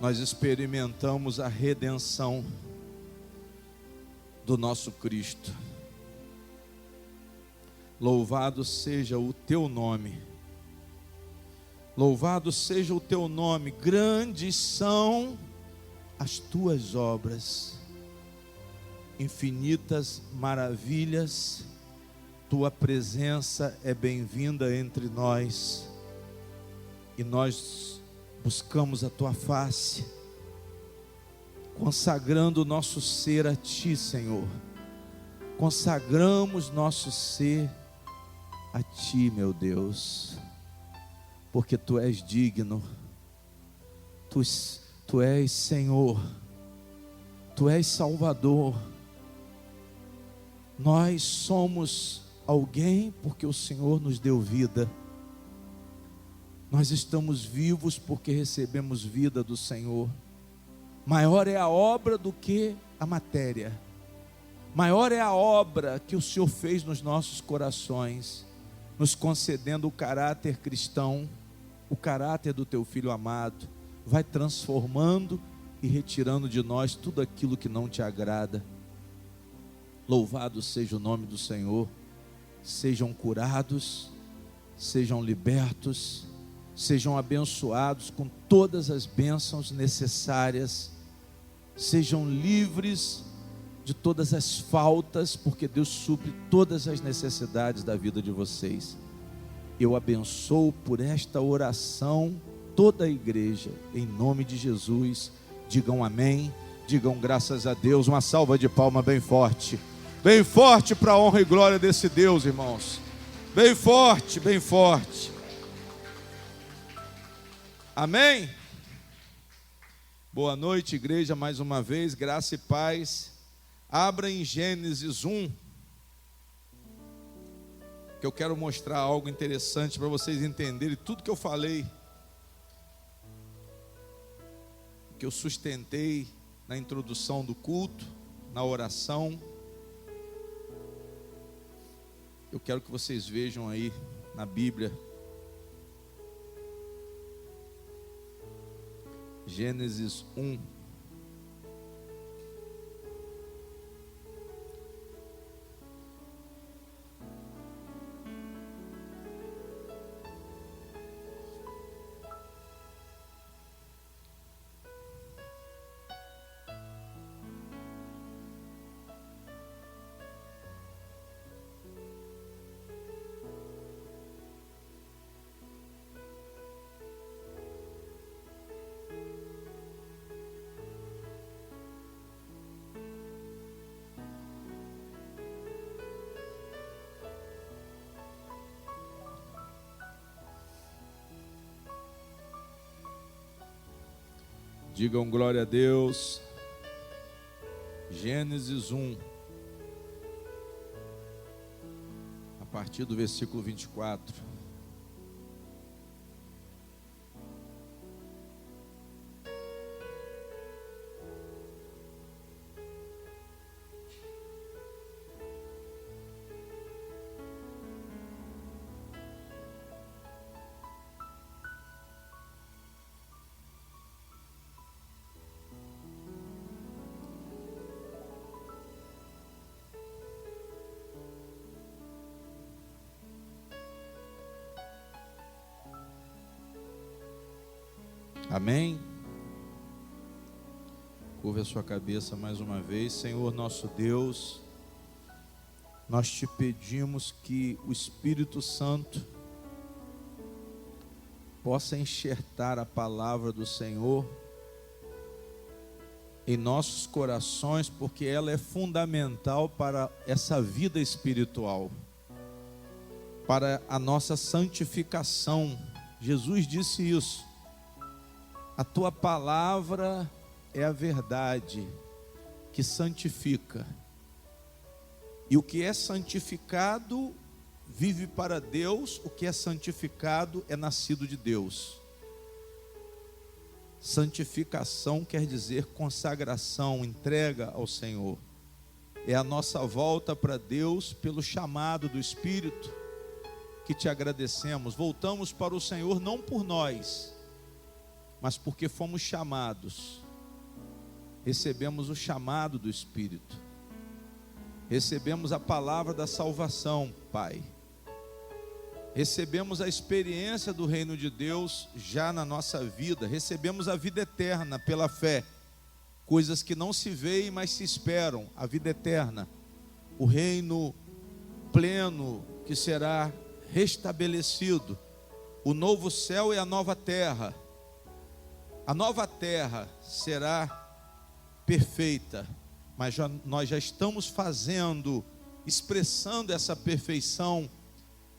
Nós experimentamos a redenção do nosso Cristo. Louvado seja o teu nome. Louvado seja o teu nome. Grandes são as tuas obras. Infinitas maravilhas. Tua presença é bem-vinda entre nós, e nós buscamos a tua face, consagrando o nosso ser a ti, Senhor. Consagramos nosso ser a ti, meu Deus, porque tu és digno, tu és Senhor, tu és Salvador. Nós somos alguém porque o Senhor nos deu vida. Nós estamos vivos porque recebemos vida do Senhor. Maior é a obra do que a matéria. Maior é a obra que o Senhor fez nos nossos corações, nos concedendo o caráter cristão, o caráter do teu Filho amado. Vai transformando e retirando de nós tudo aquilo que não te agrada. Louvado seja o nome do Senhor. Sejam curados, sejam libertos, sejam abençoados com todas as bênçãos necessárias, sejam livres de todas as faltas, porque Deus supre todas as necessidades da vida de vocês. Eu abençoo por esta oração toda a igreja, em nome de Jesus. Digam amém, digam graças a Deus. Uma salva de palmas bem forte para a honra e glória desse Deus, irmãos. Bem forte, bem forte. Amém? Boa noite, igreja, mais uma vez, graça e paz. Abra em Gênesis 1, que eu quero mostrar algo interessante para vocês entenderem tudo que eu falei, que eu sustentei na introdução do culto, na oração. Eu quero que vocês vejam aí na Bíblia, Gênesis 1. Digam glória a Deus. Gênesis 1, a partir do versículo 24. Amém? Curva a sua cabeça mais uma vez. Senhor nosso Deus, nós te pedimos que o Espírito Santo possa enxertar a palavra do Senhor em nossos corações, porque ela é fundamental para essa vida espiritual, para a nossa santificação. Jesus disse isso. A tua palavra é a verdade que santifica. E o que é santificado vive para Deus, o que é santificado é nascido de Deus. Santificação quer dizer consagração, entrega ao Senhor. É a nossa volta para Deus pelo chamado do Espírito que te agradecemos. Voltamos para o Senhor não por nós, mas porque fomos chamados. Recebemos o chamado do Espírito. Recebemos a palavra da salvação, Pai. Recebemos a experiência do reino de Deus já na nossa vida. Recebemos a vida eterna pela fé. Coisas que não se veem, mas se esperam. A vida eterna. O reino pleno que será restabelecido. O novo céu e a nova terra. A nova terra será perfeita, mas nós já estamos fazendo, expressando essa perfeição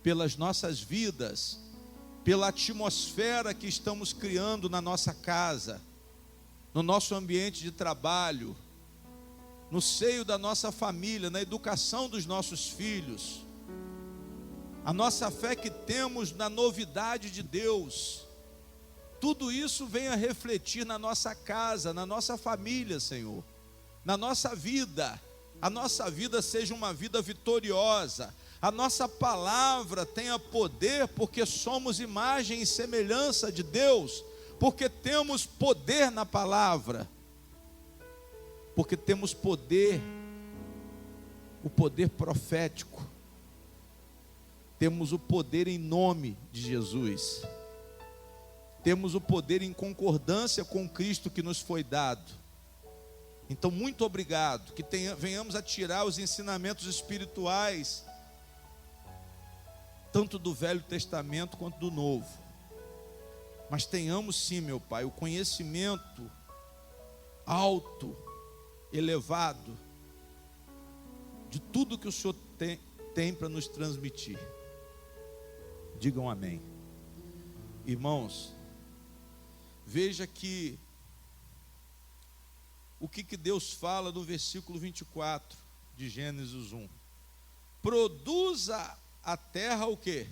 pelas nossas vidas, pela atmosfera que estamos criando na nossa casa, no nosso ambiente de trabalho, no seio da nossa família, na educação dos nossos filhos. A nossa fé que temos na novidade de Deus. Tudo isso venha refletir na nossa casa, na nossa família, Senhor. Na nossa vida. A nossa vida seja uma vida vitoriosa. A nossa palavra tenha poder, porque somos imagem e semelhança de Deus. Porque temos poder na palavra. Porque temos poder, o poder profético. Temos o poder em nome de Jesus. Temos o poder em concordância com Cristo que nos foi dado. Então, muito obrigado, que venhamos a tirar os ensinamentos espirituais, tanto do Velho Testamento quanto do Novo. Mas tenhamos sim, meu Pai, o conhecimento alto, elevado, de tudo que o Senhor tem para nos transmitir. Digam amém. Irmãos, veja que o que Deus fala no versículo 24 de Gênesis 1. Produza a terra o quê?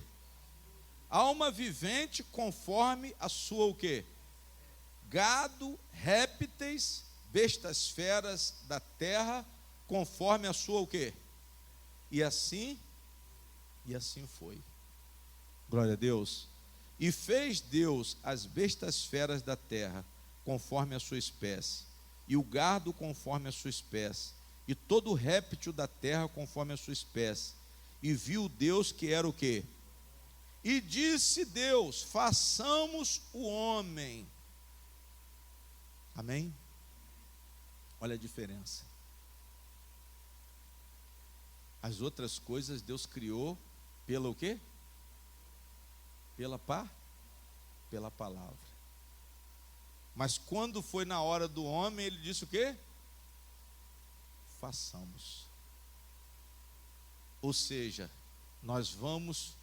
Alma vivente conforme a sua o quê? Gado, répteis, bestas feras da terra conforme a sua o quê? E assim foi. Glória a Deus. E fez Deus as bestas feras da terra, conforme a sua espécie, e o gado conforme a sua espécie, e todo réptil da terra conforme a sua espécie. E viu Deus que era o quê? E disse Deus: façamos o homem. Amém? Olha a diferença. As outras coisas Deus criou pela o quê? Pela palavra. Mas quando foi na hora do homem, ele disse o quê? Façamos. Ou seja, nós vamos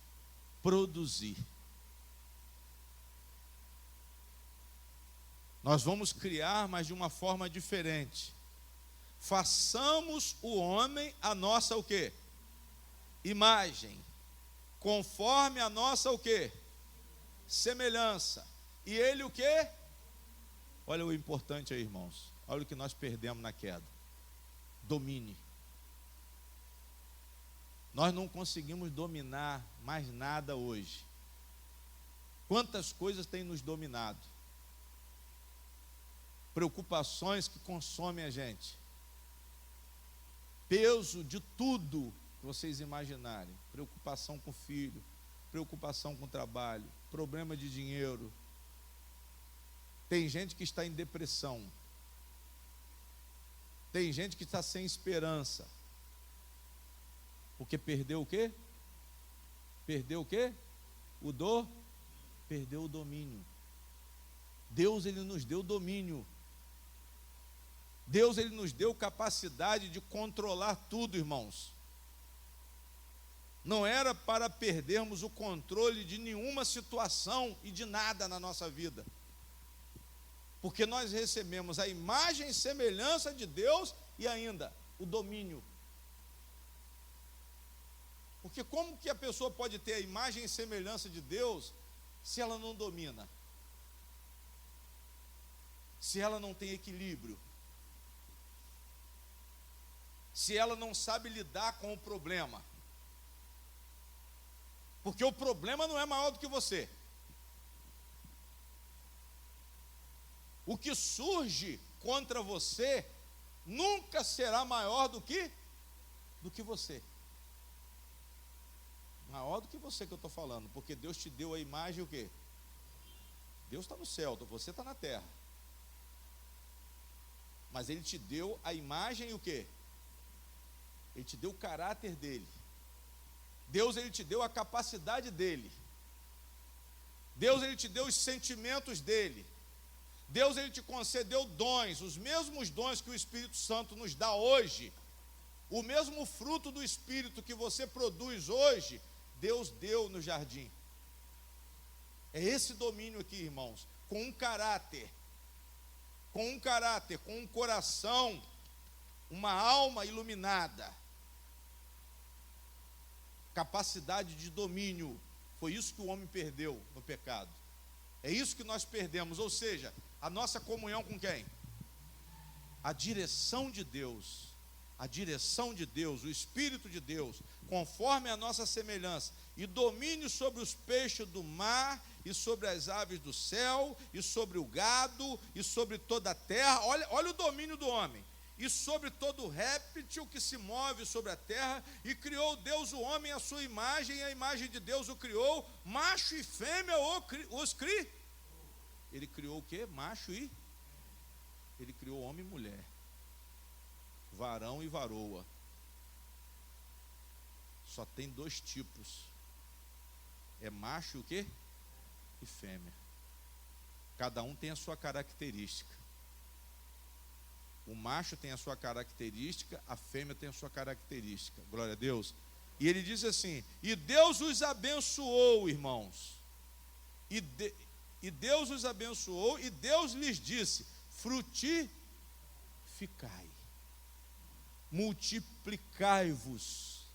produzir. Nós vamos criar, mas de uma forma diferente. Façamos o homem a nossa o quê? Imagem. Conforme a nossa o quê? Semelhança. E ele o quê? Olha o importante aí, irmãos. Olha o que nós perdemos na queda. Domine. Nós não conseguimos dominar mais nada hoje. Quantas coisas têm nos dominado? Preocupações que consomem a gente. Peso de tudo que vocês imaginarem. Preocupação com o filho, preocupação com o trabalho, problema de dinheiro. Tem gente que está em depressão. Tem gente que está sem esperança. Porque perdeu o quê? Perdeu o quê? Perdeu o domínio. Deus, Ele nos deu domínio. Deus, Ele nos deu capacidade de controlar tudo, irmãos. Não era para perdermos o controle de nenhuma situação e de nada na nossa vida. Porque nós recebemos a imagem e semelhança de Deus e ainda o domínio. Porque como que a pessoa pode ter a imagem e semelhança de Deus se ela não domina? Se ela não tem equilíbrio? Se ela não sabe lidar com o problema? Porque o problema não é maior do que você. O que surge contra você nunca será maior do que você. Maior do que você que eu estou falando, porque Deus te deu a imagem o quê? Deus está no céu, você está na terra. Mas Ele te deu a imagem e o quê? Ele te deu o caráter dele. Deus, Ele te deu a capacidade dele. Deus, Ele te deu os sentimentos dele. Deus, Ele te concedeu dons, os mesmos dons que o Espírito Santo nos dá hoje. O mesmo fruto do Espírito que você produz hoje, Deus deu no jardim. É esse domínio aqui, irmãos, com um caráter, com um coração, uma alma iluminada. Capacidade de domínio. Foi isso que o homem perdeu no pecado. É isso que nós perdemos, ou seja, a nossa comunhão com quem? A direção de Deus. A direção de Deus, o Espírito de Deus, conforme a nossa semelhança, e domínio sobre os peixes do mar, e sobre as aves do céu, e sobre o gado, e sobre toda a terra. Olha o domínio do homem. E sobre todo réptil que se move sobre a terra, e criou Deus o homem à sua imagem, e a imagem de Deus o criou, macho e fêmea os criou. Ele criou o quê? Macho e? Ele criou homem e mulher. Varão e varoa. Só tem dois tipos. É macho e o quê? E fêmea. Cada um tem a sua característica. O macho tem a sua característica, a fêmea tem a sua característica. Glória a Deus. E ele diz assim: e Deus os abençoou, irmãos. E Deus os abençoou, e Deus lhes disse: frutificai, multiplicai-vos.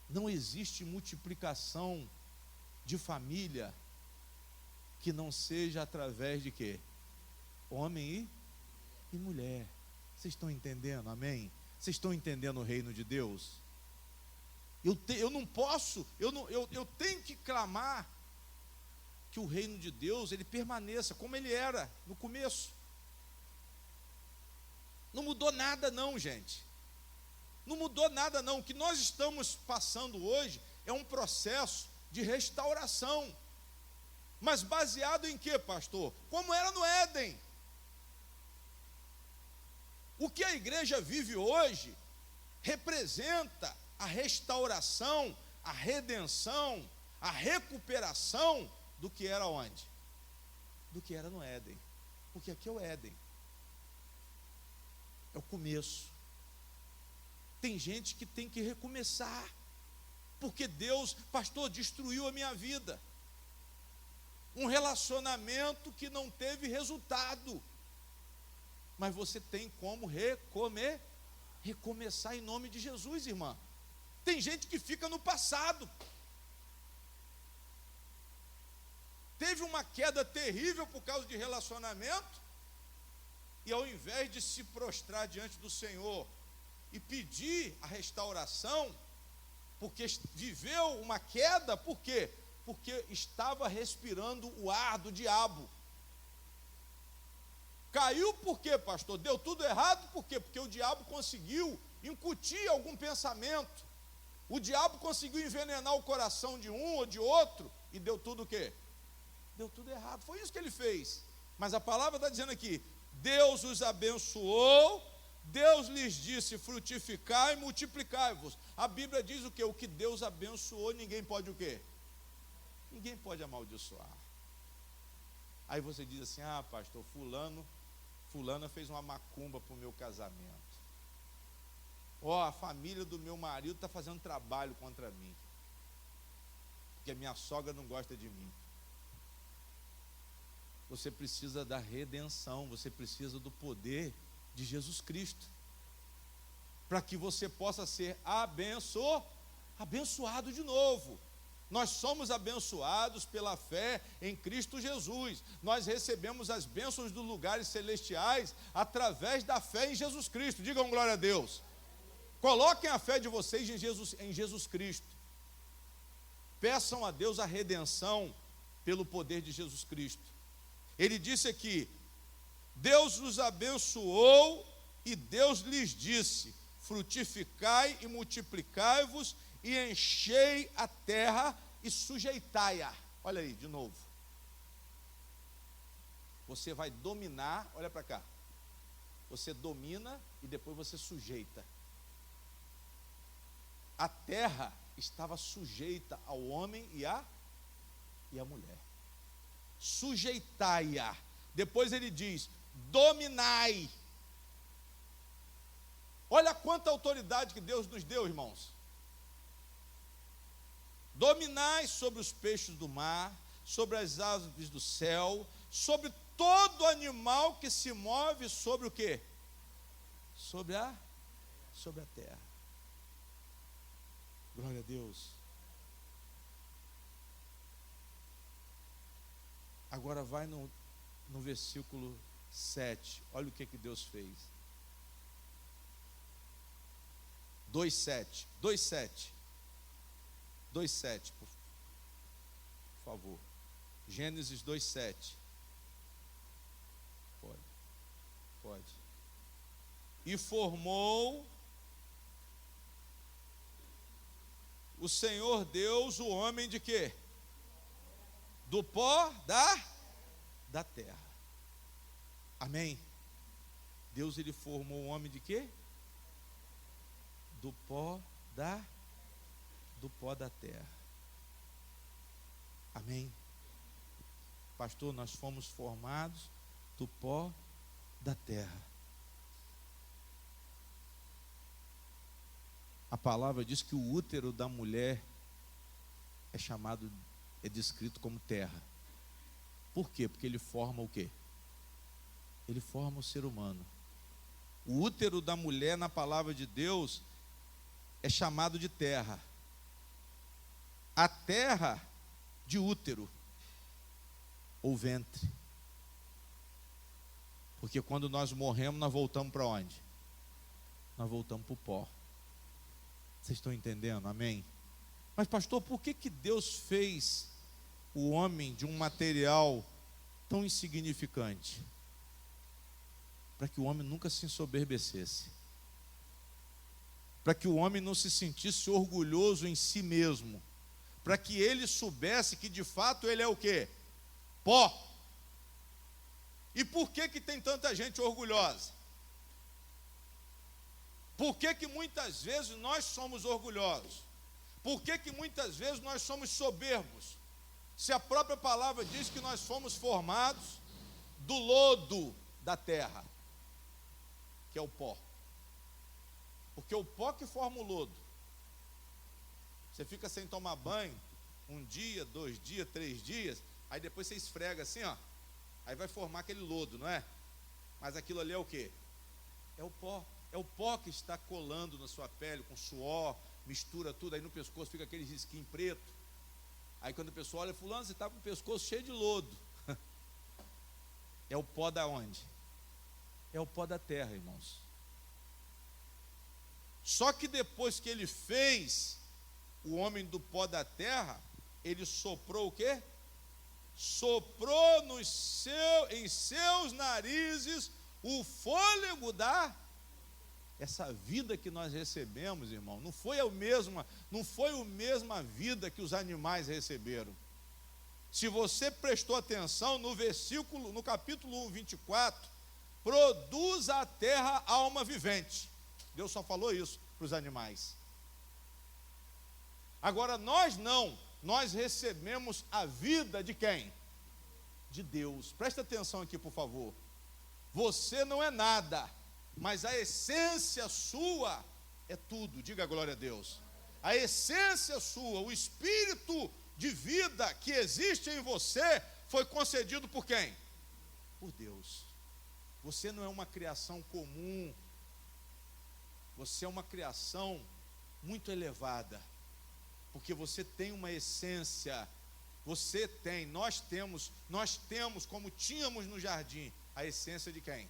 Não existe multiplicação de família que não seja através de quê? Homem e mulher. Vocês estão entendendo? Amém? Vocês estão entendendo o reino de Deus? Eu não posso, eu tenho que clamar que o reino de Deus, ele permaneça como ele era no começo. Não mudou nada não, gente. Não mudou nada não. O que nós estamos passando hoje é um processo de restauração. Mas baseado em quê, pastor? Como era no Éden. O que a igreja vive hoje representa a restauração, a redenção, a recuperação do que era onde? Do que era no Éden. Porque aqui é o Éden. É o começo. Tem gente que tem que recomeçar. Porque Deus, pastor, destruiu a minha vida. um relacionamento que não teve resultado, mas você tem como recomeçar em nome de Jesus, irmã. Tem gente que fica no passado. Teve uma queda terrível por causa de relacionamento, e ao invés de se prostrar diante do Senhor e pedir a restauração, porque viveu uma queda, por quê? Porque estava respirando o ar do diabo. Caiu por quê, pastor? Deu tudo errado por quê? Porque o diabo conseguiu incutir algum pensamento. O diabo conseguiu envenenar o coração de um ou de outro, e deu tudo o quê? Deu tudo errado. Foi isso que ele fez. Mas a palavra está dizendo aqui: Deus os abençoou, Deus lhes disse: frutificai e multiplicai-vos. A Bíblia diz o quê? O que Deus abençoou, ninguém pode o quê? Ninguém pode amaldiçoar. Aí você diz assim: ah, pastor, fulana fez uma macumba para o meu casamento. A família do meu marido está fazendo trabalho contra mim, porque a minha sogra não gosta de mim. Você precisa da redenção, você precisa do poder de Jesus Cristo, para que você possa ser abençoado de novo. Nós somos abençoados pela fé em Cristo Jesus. Nós recebemos as bênçãos dos lugares celestiais através da fé em Jesus Cristo. Digam glória a Deus. Coloquem a fé de vocês em Jesus Cristo. Peçam a Deus a redenção pelo poder de Jesus Cristo. Ele disse aqui: Deus os abençoou e Deus lhes disse: frutificai e multiplicai-vos e enchei a terra e sujeitai-a. Olha aí, de novo. Você vai dominar, olha para cá. Você domina e depois você sujeita. A terra estava sujeita ao homem e à mulher. Sujeitai-a. Depois ele diz: dominai. Olha quanta autoridade que Deus nos deu, irmãos. Dominai sobre os peixes do mar, sobre as aves do céu, sobre todo animal que se move sobre o quê? Sobre a terra. Glória a Deus. Agora vai no versículo 7. Olha o que Deus fez. 2:7. 2:7, por favor. Gênesis 2:7. Pode. E formou o Senhor Deus o homem de quê? Do pó da terra. Amém? Deus, ele formou o homem de quê? Do pó da terra. Amém? Pastor, nós fomos formados do pó da terra. A palavra diz que o útero da mulher é descrito como terra. Por quê? Porque ele forma o quê? Ele forma o ser humano. O útero da mulher, na palavra de Deus, é chamado de terra. A terra de útero, ou ventre. Porque quando nós morremos, nós voltamos para onde? Nós voltamos para o pó. Vocês estão entendendo? Amém? Mas pastor, por que Deus fez o homem de um material tão insignificante? Para que o homem nunca se ensoberbecesse. Para que o homem não se sentisse orgulhoso em si mesmo. Para que ele soubesse que de fato ele é o quê? Pó. E por que tem tanta gente orgulhosa? Por que muitas vezes nós somos orgulhosos? Por que muitas vezes nós somos soberbos? Se a própria palavra diz que nós fomos formados do lodo da terra, que é o pó. Porque o pó que forma o lodo. Você fica sem tomar banho 1 dia, 2 dias, 3 dias, Aí depois você esfrega assim, ó. Aí vai formar aquele lodo, não é? Mas aquilo ali é o quê? É o pó. É o pó que está colando na sua pele com suor, mistura tudo. Aí no pescoço fica aquele risquinho preto. Aí quando a pessoa olha, fulano, você está com o pescoço cheio de lodo. É o pó da onde? É o pó da terra, irmãos. Só que depois que ele fez o homem do pó da terra, ele soprou o quê? Soprou em seus narizes o fôlego essa vida que nós recebemos, irmão. Não foi a mesma vida que os animais receberam. Se você prestou atenção no capítulo 1, 24, produz a terra alma vivente. Deus só falou isso para os animais. Agora nós não, nós recebemos a vida de quem? De Deus. Presta atenção aqui, por favor. Você não é nada, mas a essência sua é tudo. Diga glória a Deus. A essência sua, o espírito de vida que existe em você, foi concedido por quem? Por Deus. Você não é uma criação comum. Você é uma criação muito elevada, porque você tem uma essência. Nós temos, como tínhamos no jardim, a essência de quem?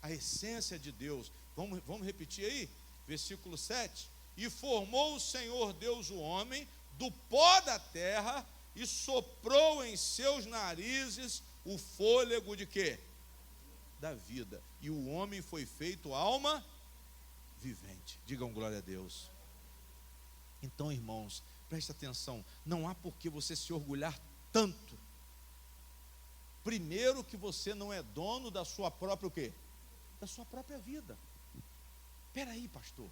A essência de Deus. Vamos repetir aí? Versículo 7. E formou o Senhor Deus o homem do pó da terra e soprou em seus narizes o fôlego de quê? Da vida. E o homem foi feito alma vivente. Digam glória a Deus. Então, irmãos, preste atenção, não há por que você se orgulhar tanto. Primeiro que você não é dono da sua própria o quê? Da sua própria vida. Espera aí, pastor.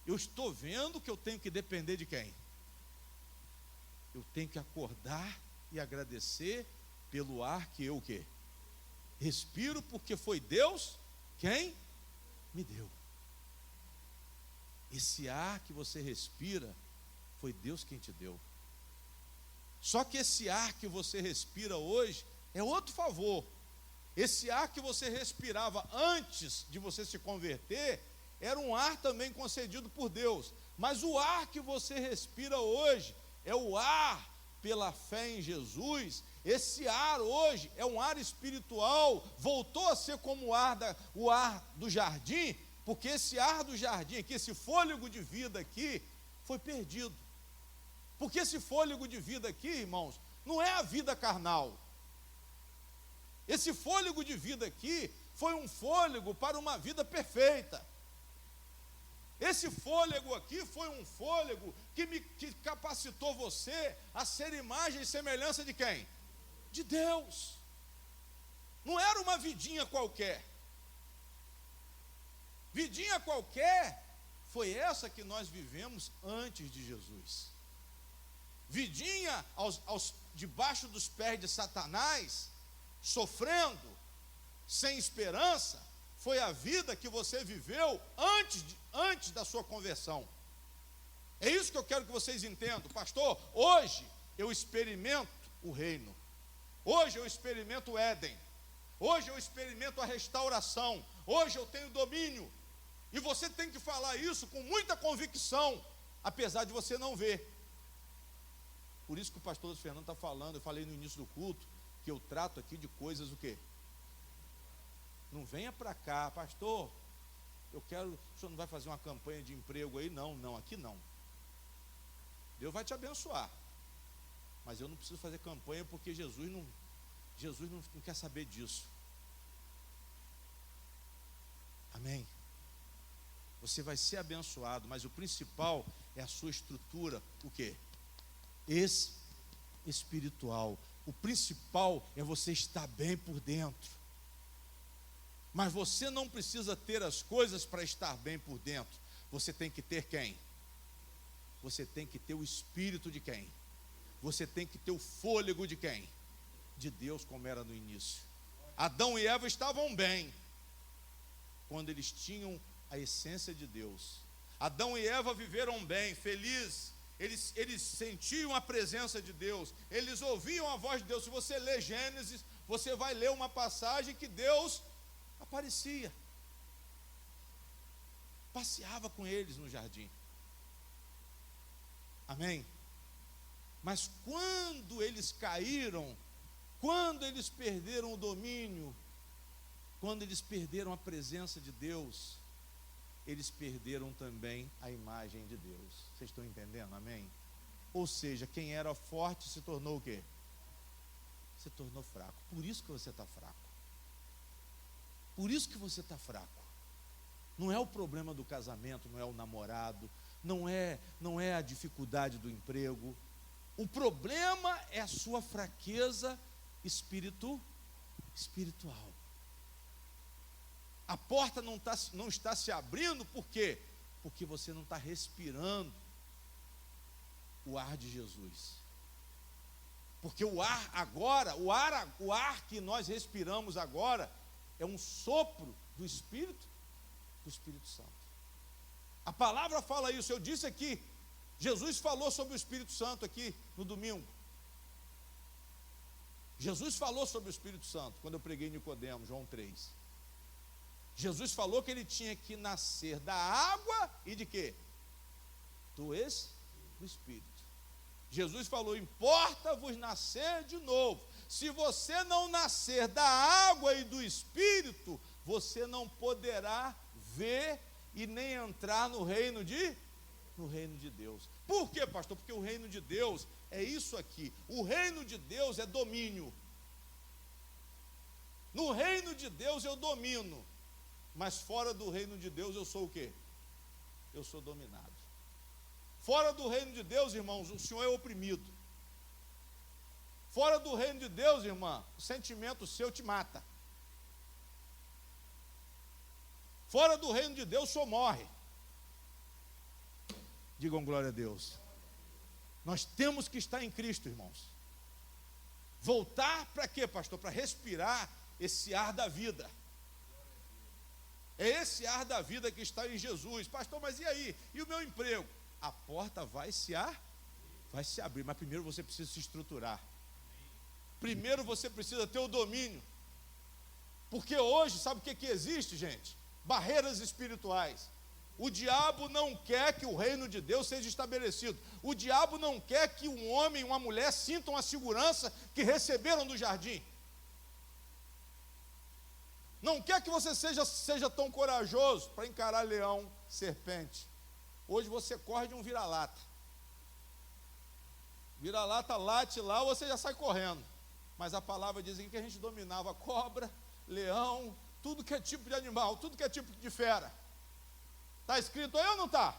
Eu estou vendo que eu tenho que depender de quem? Eu tenho que acordar e agradecer pelo ar que eu o quê? Respiro, porque foi Deus quem me deu. Esse ar que você respira, foi Deus quem te deu. Só que esse ar que você respira hoje é outro favor. Esse ar que você respirava antes de você se converter, era um ar também concedido por Deus. Mas o ar que você respira hoje, é o ar pela fé em Jesus. Esse ar hoje é um ar espiritual, voltou a ser como o ar do jardim, porque esse ar do jardim aqui, esse fôlego de vida aqui, foi perdido. Porque esse fôlego de vida aqui, irmãos, não é a vida carnal. Esse fôlego de vida aqui foi um fôlego para uma vida perfeita. Esse fôlego aqui foi um fôlego que capacitou você a ser imagem e semelhança de quem? De Deus. Não era uma vidinha qualquer. Vidinha qualquer foi essa que nós vivemos antes de Jesus. Vidinha debaixo dos pés de Satanás, sofrendo, sem esperança, foi a vida que você viveu antes da sua conversão. É isso que eu quero que vocês entendam. Pastor, hoje eu experimento o reino. Hoje eu experimento o Éden. Hoje eu experimento a restauração. Hoje eu tenho domínio. E você tem que falar isso com muita convicção, apesar de você não ver. Por isso que o pastor Fernando está falando, eu falei no início do culto, que eu trato aqui de coisas o quê? Não venha para cá, pastor, o senhor não vai fazer uma campanha de emprego aí? Não, aqui não. Deus vai te abençoar, mas eu não preciso fazer campanha porque Jesus não quer saber disso. Amém? Você vai ser abençoado, mas o principal é a sua estrutura, o quê? Espiritual. O principal é você estar bem por dentro. Mas você não precisa ter as coisas para estar bem por dentro. Você tem que ter quem? Você tem que ter o espírito de quem? Você tem que ter o fôlego de quem? De Deus, como era no início. Adão e Eva estavam bem quando eles tinham a essência de Deus. Adão e Eva viveram bem, felizes. eles sentiam a presença de Deus, eles ouviam a voz de Deus. Se você ler Gênesis, você vai ler uma passagem que Deus aparecia, passeava com eles no jardim. Amém? Mas quando eles caíram, quando eles perderam o domínio, quando eles perderam a presença de Deus, eles perderam também a imagem de Deus. Vocês estão entendendo? Amém? Ou seja, quem era forte se tornou o quê? Se tornou fraco. Por isso que você está fraco. Por isso que você está fraco. Não é o problema do casamento, não é o namorado, não é a dificuldade do emprego. O problema é a sua fraqueza espiritual. A porta não está se abrindo, por quê? Porque você não está respirando o ar de Jesus. Porque o ar agora, o ar que nós respiramos agora, é um sopro do Espírito Santo. A palavra fala isso. Eu disse aqui, Jesus falou sobre o Espírito Santo aqui no domingo. Jesus falou sobre o Espírito Santo quando eu preguei em Nicodemo, João 3. Jesus falou que ele tinha que nascer da água e de quê? Do Espírito. Jesus falou: importa-vos nascer de novo. Se você não nascer da água e do Espírito, você não poderá ver e nem entrar no reino de Deus. Por quê, pastor? Porque o reino de Deus é isso aqui. O reino de Deus é domínio. No reino de Deus eu domino. Mas fora do reino de Deus eu sou o quê? Eu sou dominado. Fora do reino de Deus, irmãos, o Senhor é oprimido. Fora do reino de Deus, irmã, o sentimento seu te mata. Fora do reino de Deus, o Senhor morre. Digam glória a Deus. Nós temos que estar em Cristo, irmãos. Voltar para quê, pastor? Para respirar esse ar da vida. É esse ar da vida que está em Jesus. Pastor, mas e aí? E o meu emprego? A porta vai se abrir, mas primeiro você precisa se estruturar. Primeiro você precisa ter o domínio. Porque hoje, sabe o que existe, gente? Barreiras espirituais. O diabo não quer que o reino de Deus seja estabelecido. O diabo não quer que um homem e uma mulher sintam a segurança que receberam do jardim. Não quer que você seja tão corajoso para encarar leão, serpente. Hoje você corre de um vira-lata. Vira-lata late lá, você já sai correndo. Mas a palavra diz aqui que a gente dominava cobra, leão, tudo que é tipo de animal, tudo que é tipo de fera. Está escrito aí ou não está?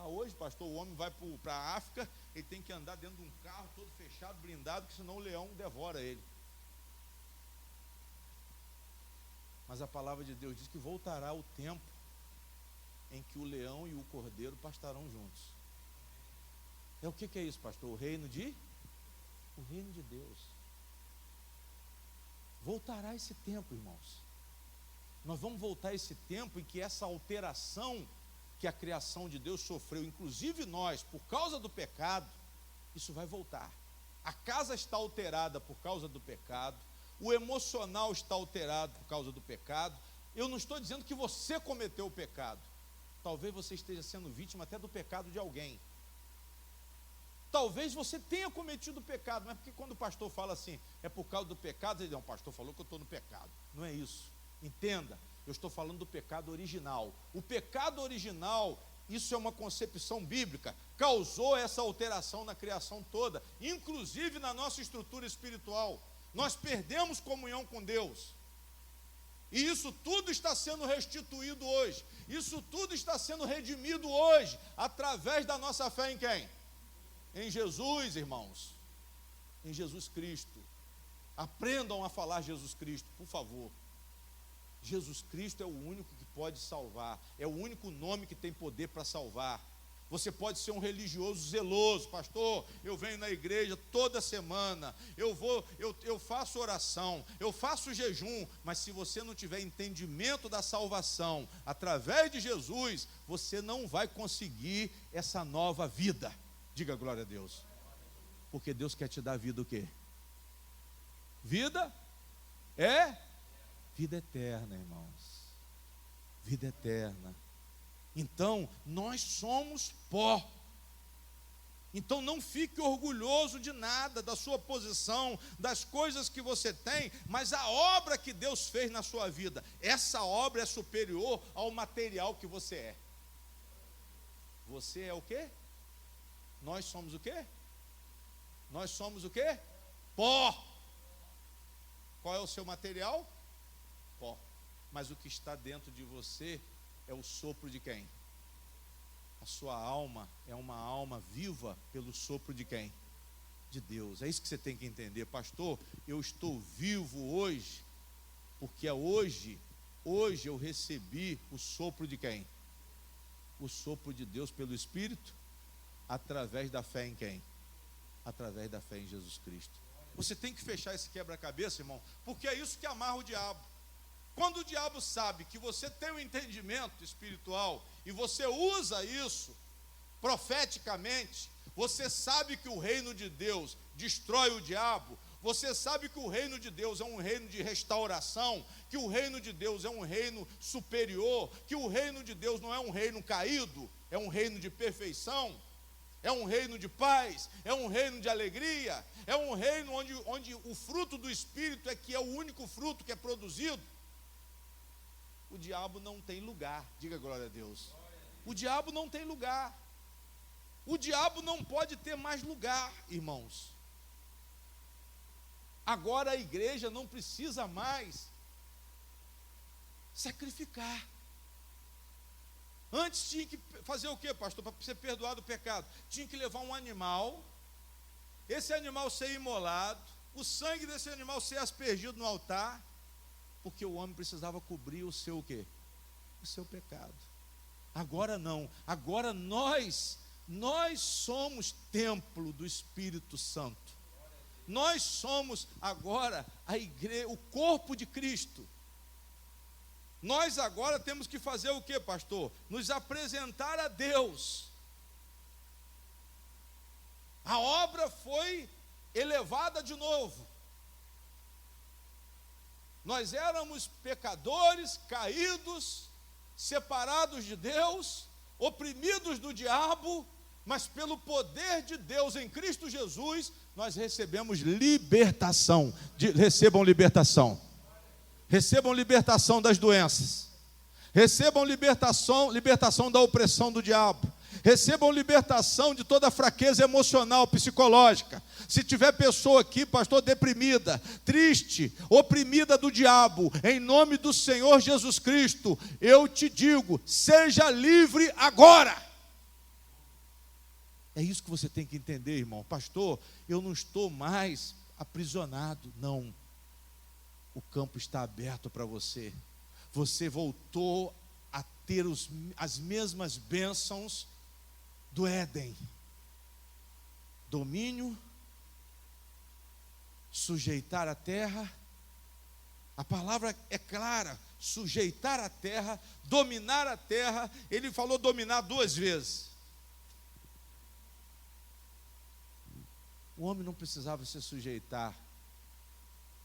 Hoje, pastor, o homem vai para a África, ele tem que andar dentro de um carro todo fechado, blindado, que senão o leão devora ele. Mas a palavra de Deus diz que voltará o tempo em que o leão e o cordeiro pastarão juntos. O que é isso, pastor? O reino de Deus. Voltará esse tempo, irmãos. Nós vamos voltar a esse tempo em que essa alteração que a criação de Deus sofreu, inclusive nós, por causa do pecado, isso vai voltar. A casa está alterada por causa do pecado. O emocional está alterado por causa do pecado. Eu não estou dizendo que você cometeu o pecado. Talvez você esteja sendo vítima até do pecado de alguém. Talvez você tenha cometido o pecado. Não é porque quando o pastor fala assim, é por causa do pecado, ele diz, não, o pastor falou que eu estou no pecado. Não é isso. Entenda, eu estou falando do pecado original. O pecado original, isso é uma concepção bíblica, causou essa alteração na criação toda, inclusive na nossa estrutura espiritual. Nós perdemos comunhão com Deus. E isso tudo está sendo restituído hoje. Isso tudo está sendo redimido hoje, através da nossa fé em quem? Em Jesus, irmãos. Em Jesus Cristo. Aprendam a falar Jesus Cristo, por favor. Jesus Cristo é o único que pode salvar. É o único nome que tem poder para salvar. Você pode ser um religioso zeloso, pastor, eu venho na igreja toda semana, eu faço oração, eu faço jejum, mas se você não tiver entendimento da salvação através de Jesus, você não vai conseguir essa nova vida. Diga glória a Deus. Porque Deus quer te dar vida o quê? Vida é vida eterna, irmãos. Vida eterna. Então, nós somos pó. Então, não fique orgulhoso de nada, da sua posição, das coisas que você tem, mas a obra que Deus fez na sua vida, essa obra é superior ao material que você é. Você é o quê? Nós somos o quê? Nós somos o quê? Pó. Qual é o seu material? Pó. Mas o que está dentro de você é o sopro de quem? A sua alma é uma alma viva pelo sopro de quem? De Deus. É isso que você tem que entender. Pastor, eu estou vivo hoje, porque hoje eu recebi o sopro de quem? O sopro de Deus pelo Espírito, através da fé em quem? Através da fé em Jesus Cristo. Você tem que fechar esse quebra-cabeça, irmão, porque é isso que amarra o diabo. Quando o diabo sabe que você tem um entendimento espiritual e você usa isso profeticamente, você sabe que o reino de Deus destrói o diabo, você sabe que o reino de Deus é um reino de restauração, que o reino de Deus é um reino superior, que o reino de Deus não é um reino caído, é um reino de perfeição, é um reino de paz, é um reino de alegria, é um reino onde o fruto do Espírito é que é o único fruto que é produzido. O diabo não tem lugar. Diga glória a Deus. O diabo não tem lugar. O diabo não pode ter mais lugar, irmãos. Agora a igreja não precisa mais sacrificar. Antes tinha que fazer o quê, pastor? Para ser perdoado o pecado, tinha que levar um animal, esse animal ser imolado, o sangue desse animal ser aspergido no altar, porque o homem precisava cobrir o seu o quê? O seu pecado. Agora não, agora nós somos templo do Espírito Santo. Nós somos agora a igreja, o corpo de Cristo. Nós agora temos que fazer o quê, pastor? Nos apresentar a Deus. A obra foi elevada de novo. Nós éramos pecadores, caídos, separados de Deus, oprimidos do diabo, mas pelo poder de Deus em Cristo Jesus, nós recebemos libertação. Recebam libertação. Recebam libertação das doenças. Recebam libertação da opressão do diabo. Recebam libertação de toda fraqueza emocional, psicológica. Se tiver pessoa aqui, pastor, deprimida, triste, oprimida do diabo, em nome do Senhor Jesus Cristo, eu te digo, seja livre agora. É isso que você tem que entender, irmão. Pastor, eu não estou mais aprisionado. Não. O campo está aberto para você. Você voltou a ter as mesmas bênçãos do Éden. Domínio, sujeitar a terra. A palavra é clara, sujeitar a terra, dominar a terra. Ele falou dominar 2 vezes. O homem não precisava se sujeitar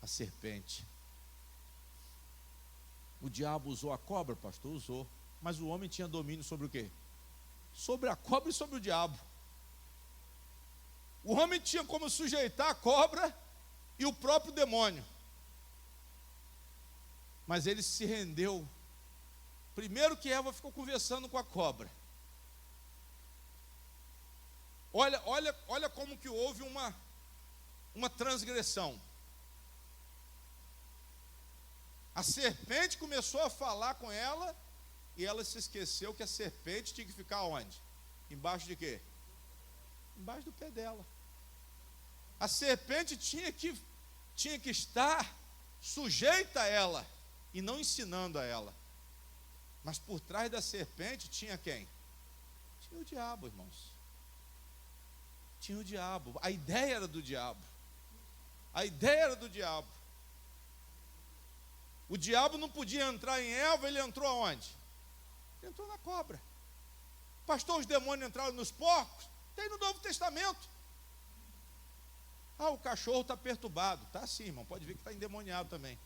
à serpente. O diabo usou a cobra, pastor? Usou. Mas o homem tinha domínio sobre o quê? Sobre a cobra e sobre o diabo. O homem tinha como sujeitar a cobra e o próprio demônio. Mas ele se rendeu. Primeiro que Eva ficou conversando com a cobra. Olha como que houve uma transgressão. A serpente começou a falar com ela e ela se esqueceu que a serpente tinha que ficar onde? Embaixo de quê? Embaixo do pé dela. A serpente tinha que estar sujeita a ela e não ensinando a ela. Mas por trás da serpente tinha quem? Tinha o diabo, irmãos. Tinha o diabo. A ideia era do diabo. A ideia era do diabo. O diabo não podia entrar em Eva, ele entrou aonde? Ele entrou na cobra. Pastor, os demônios entraram nos porcos? Tem no Novo Testamento. Ah, o cachorro está perturbado. Está sim, irmão, pode ver que está endemoniado também.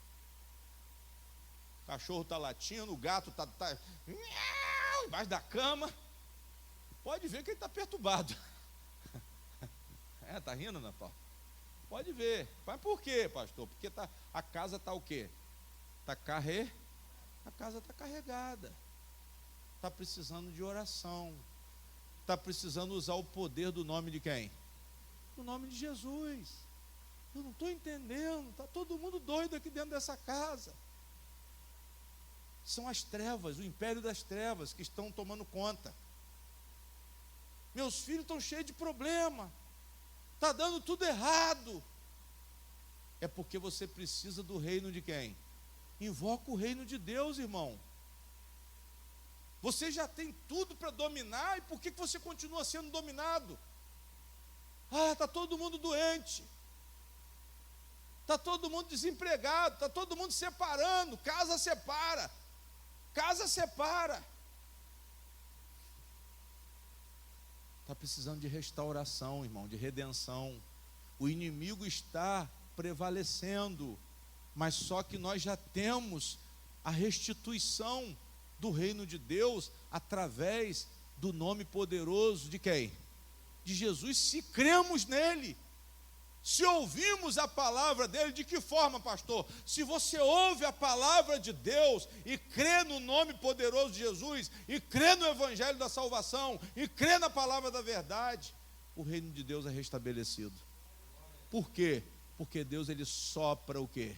O cachorro está latindo, o gato está embaixo da cama. Pode ver que ele está perturbado. Está rindo, Natal? Pode ver. Mas por quê, pastor? Porque a casa está o quê? A casa está carregada. Está precisando de oração. Está precisando usar o poder do nome de quem? Do nome de Jesus. Eu não estou entendendo. Está todo mundo doido aqui dentro dessa casa. São as trevas, o império das trevas que estão tomando conta. Meus filhos estão cheios de problema. Está dando tudo errado. É porque você precisa do reino de quem? Invoca o reino de Deus, irmão. Você já tem tudo para dominar, e por que você continua sendo dominado? Ah, está todo mundo doente. Está todo mundo desempregado, está todo mundo separando, casa separa. Casa separa. Está precisando de restauração, irmão, de redenção. O inimigo está prevalecendo, mas só que nós já temos a restituição do reino de Deus através do nome poderoso de quem? De Jesus, se cremos nele. Se ouvimos a palavra dele, de que forma, pastor? Se você ouve a palavra de Deus e crê no nome poderoso de Jesus, e crê no evangelho da salvação, e crê na palavra da verdade, o reino de Deus é restabelecido. Por quê? Porque Deus, ele sopra o quê?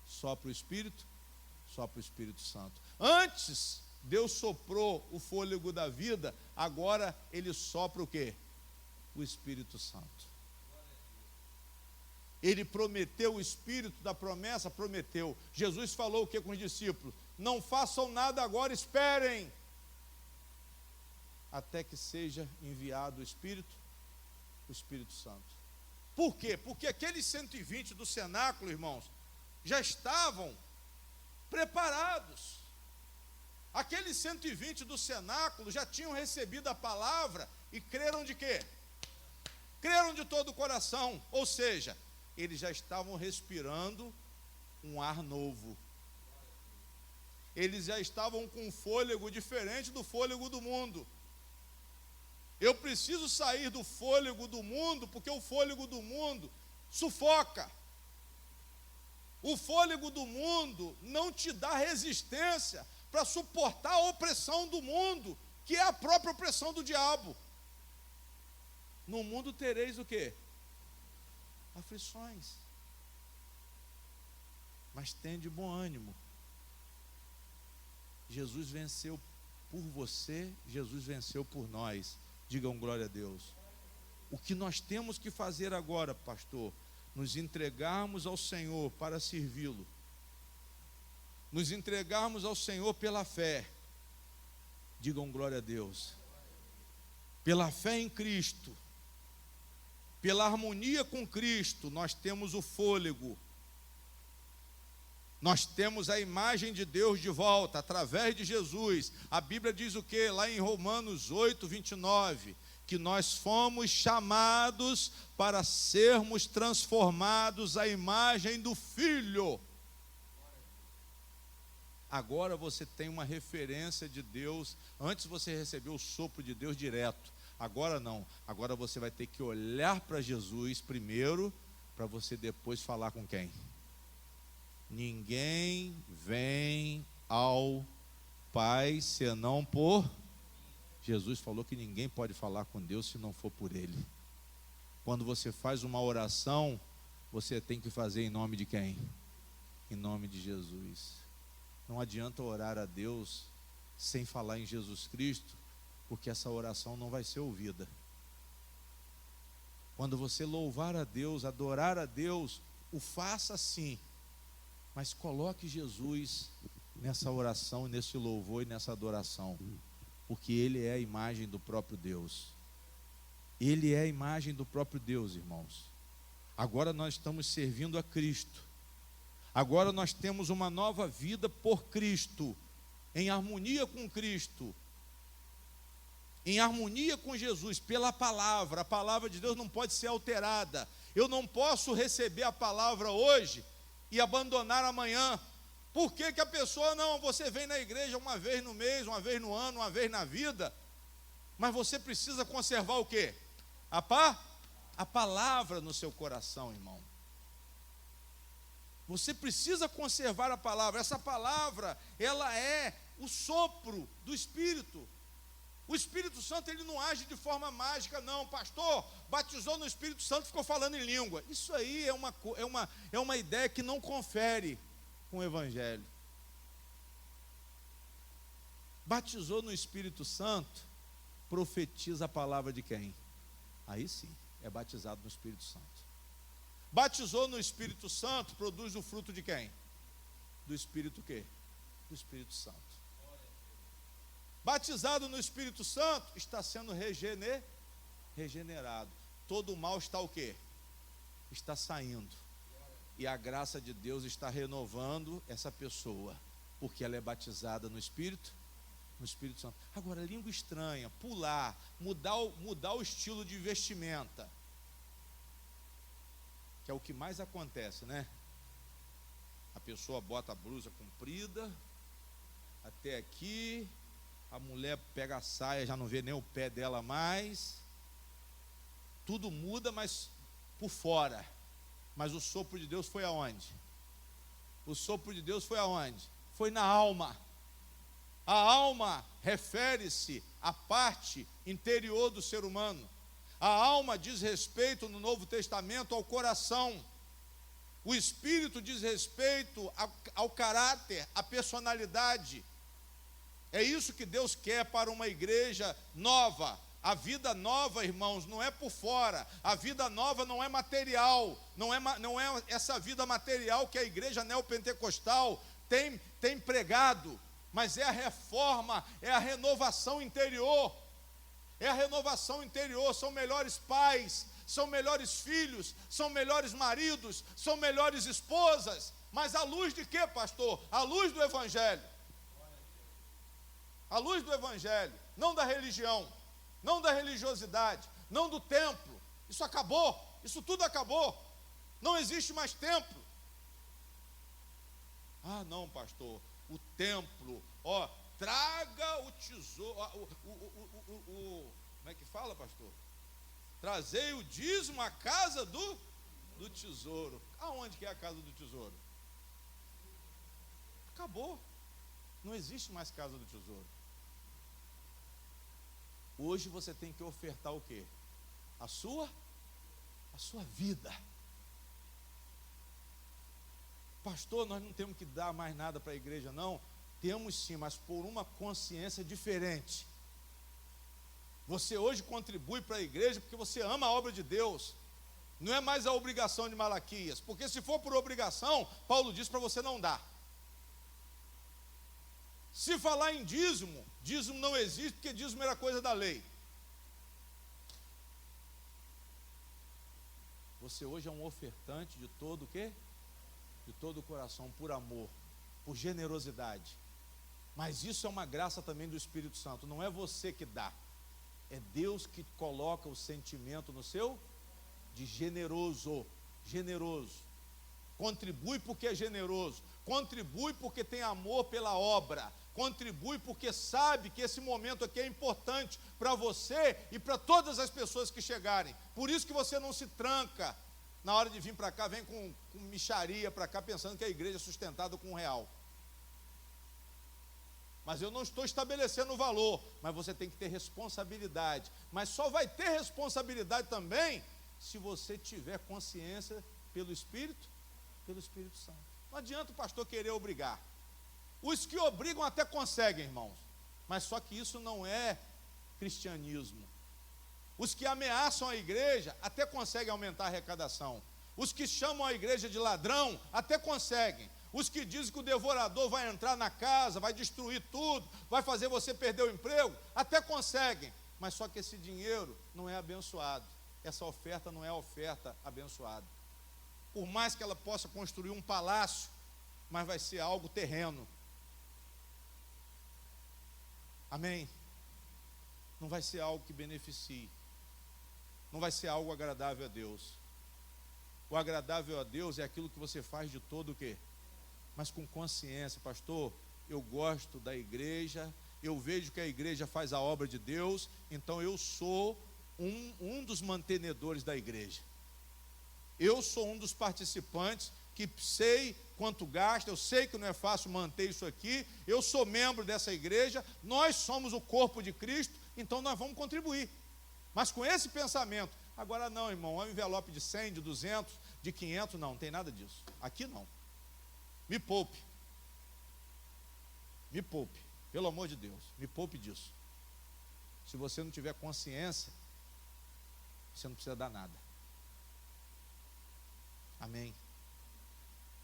Sopra o Espírito? Sopra o Espírito Santo. Antes, Deus soprou o fôlego da vida, agora ele sopra o quê? O Espírito Santo. Ele prometeu o Espírito da promessa, prometeu. Jesus falou o que com os discípulos? Não façam nada agora, esperem, até que seja enviado o Espírito Santo. Por quê? Porque aqueles 120 do cenáculo, irmãos, já estavam preparados. Aqueles 120 do cenáculo já tinham recebido a palavra e creram de quê? Creram de todo o coração, ou seja, eles já estavam respirando um ar novo. Eles já estavam com um fôlego diferente do fôlego do mundo. Eu preciso sair do fôlego do mundo, porque o fôlego do mundo sufoca. O fôlego do mundo não te dá resistência para suportar a opressão do mundo, que é a própria opressão do diabo. No mundo tereis o quê? Aflições. Mas tende bom ânimo. Jesus venceu por você, Jesus venceu por nós. Digam glória a Deus. O que nós temos que fazer agora, pastor? Nos entregarmos ao Senhor para servi-lo. Nos entregarmos ao Senhor pela fé. Digam glória a Deus. Pela fé em Cristo. Pela harmonia com Cristo, nós temos o fôlego. Nós temos a imagem de Deus de volta, através de Jesus. A Bíblia diz o quê? Lá em Romanos 8, 29, que nós fomos chamados para sermos transformados à imagem do Filho. Agora você tem uma referência de Deus. Antes você recebeu o sopro de Deus direto. Agora não, agora você vai ter que olhar para Jesus primeiro, para você depois falar com quem? Ninguém vem ao Pai senão por... Jesus falou que ninguém pode falar com Deus se não for por Ele. Quando você faz uma oração, você tem que fazer em nome de quem? Em nome de Jesus. Não adianta orar a Deus sem falar em Jesus Cristo, porque essa oração não vai ser ouvida. Quando você louvar a Deus, adorar a Deus, o faça sim, mas coloque Jesus nessa oração, nesse louvor e nessa adoração. Porque ele é a imagem do próprio Deus. Ele é a imagem do próprio Deus, irmãos. Agora nós estamos servindo a Cristo. Agora nós temos uma nova vida por Cristo, em harmonia com Cristo, em harmonia com Jesus, pela palavra. A palavra de Deus não pode ser alterada. Eu não posso receber a palavra hoje e abandonar amanhã. Por que que a pessoa, não, você vem na igreja uma vez no mês, uma vez no ano, uma vez na vida, mas você precisa conservar o quê? A palavra no seu coração, irmão. Você precisa conservar a palavra. Essa palavra, ela é o sopro do Espírito. O Espírito Santo, ele não age de forma mágica, não. Pastor, batizou no Espírito Santo, ficou falando em língua. Isso aí é uma ideia que não confere com o Evangelho. Batizou no Espírito Santo, profetiza a palavra de quem? Aí sim, é batizado no Espírito Santo. Batizou no Espírito Santo, produz o fruto de quem? Do Espírito o quê? Do Espírito Santo. Batizado no Espírito Santo, está sendo regenerado. Todo o mal está o quê? Está saindo. E a graça de Deus está renovando essa pessoa, porque ela é batizada no Espírito Santo. Agora, língua estranha, pular, mudar o estilo de vestimenta, que é o que mais acontece, né? A pessoa bota a blusa comprida até aqui, a mulher pega a saia, já não vê nem o pé dela mais. Tudo muda, mas por fora. Mas o sopro de Deus foi aonde? O sopro de Deus foi aonde? Foi na alma. A alma refere-se à parte interior do ser humano. A alma diz respeito no Novo Testamento ao coração. O Espírito diz respeito ao caráter, à personalidade. É isso que Deus quer para uma igreja nova. A vida nova, irmãos, não é por fora. A vida nova não é material. Não é essa vida material que a igreja neopentecostal tem pregado. Mas é a reforma, é a renovação interior. É a renovação interior. São melhores pais, são melhores filhos, são melhores maridos, são melhores esposas. Mas à luz de quê, pastor? À luz do Evangelho. À luz do Evangelho, não da religião, não da religiosidade, não do templo. Isso acabou, isso tudo acabou. Não existe mais templo. Ah, não, pastor, o templo, traga o tesouro, como é que fala, pastor? Trazei o dízimo à casa do tesouro. Aonde que é a casa do tesouro? Acabou. Não existe mais casa do tesouro. Hoje você tem que ofertar o quê? A sua vida. Pastor, nós não temos que dar mais nada para a igreja, não. Temos sim, mas por uma consciência diferente. Você hoje contribui para a igreja porque você ama a obra de Deus. Não é mais a obrigação de Malaquias, porque se for por obrigação, Paulo diz para você não dar. Se falar em dízimo, dízimo não existe, porque dízimo era coisa da lei. Você hoje é um ofertante de todo o quê? De todo o coração, por amor, por generosidade. Mas isso é uma graça também do Espírito Santo. Não é você que dá, é Deus que coloca o sentimento no seu de generoso. Contribui porque é generoso. Contribui porque tem amor pela obra. Contribui porque sabe que esse momento aqui é importante para você e para todas as pessoas que chegarem. Por isso que você não se tranca na hora de vir para cá, vem com mixaria para cá, pensando que a igreja é sustentada com R$1. Mas eu não estou estabelecendo o valor, mas você tem que ter responsabilidade. Mas só vai ter responsabilidade também se você tiver consciência pelo Espírito Santo. Não adianta o pastor querer obrigar. Os que obrigam até conseguem, irmãos, mas só que isso não é cristianismo. Os que ameaçam a igreja até conseguem aumentar a arrecadação. Os que chamam a igreja de ladrão até conseguem. os que dizem que o devorador vai entrar na casa, vai destruir tudo, vai fazer você perder o emprego, até conseguem, mas só que esse dinheiro não é abençoado, essa oferta não é oferta abençoada. Por mais que ela possa construir um palácio, mas vai ser algo terreno. Amém? Não vai ser algo que beneficie, não vai ser algo agradável a Deus. O agradável a Deus é aquilo que você faz de todo o quê? Mas com consciência. Pastor, eu gosto da igreja, eu vejo que a igreja faz a obra de Deus, então eu sou um dos mantenedores da igreja. Eu sou um dos participantes que sei quanto gasta, eu sei que não é fácil manter isso aqui, eu sou membro dessa igreja, nós somos o corpo de Cristo, então nós vamos contribuir. Mas com esse pensamento, agora não, irmão, um envelope de 100, de 200, de 500, não tem nada disso. Aqui não. Me poupe. Me poupe. Pelo amor de Deus, me poupe disso. Se você não tiver consciência, você não precisa dar nada. Amém?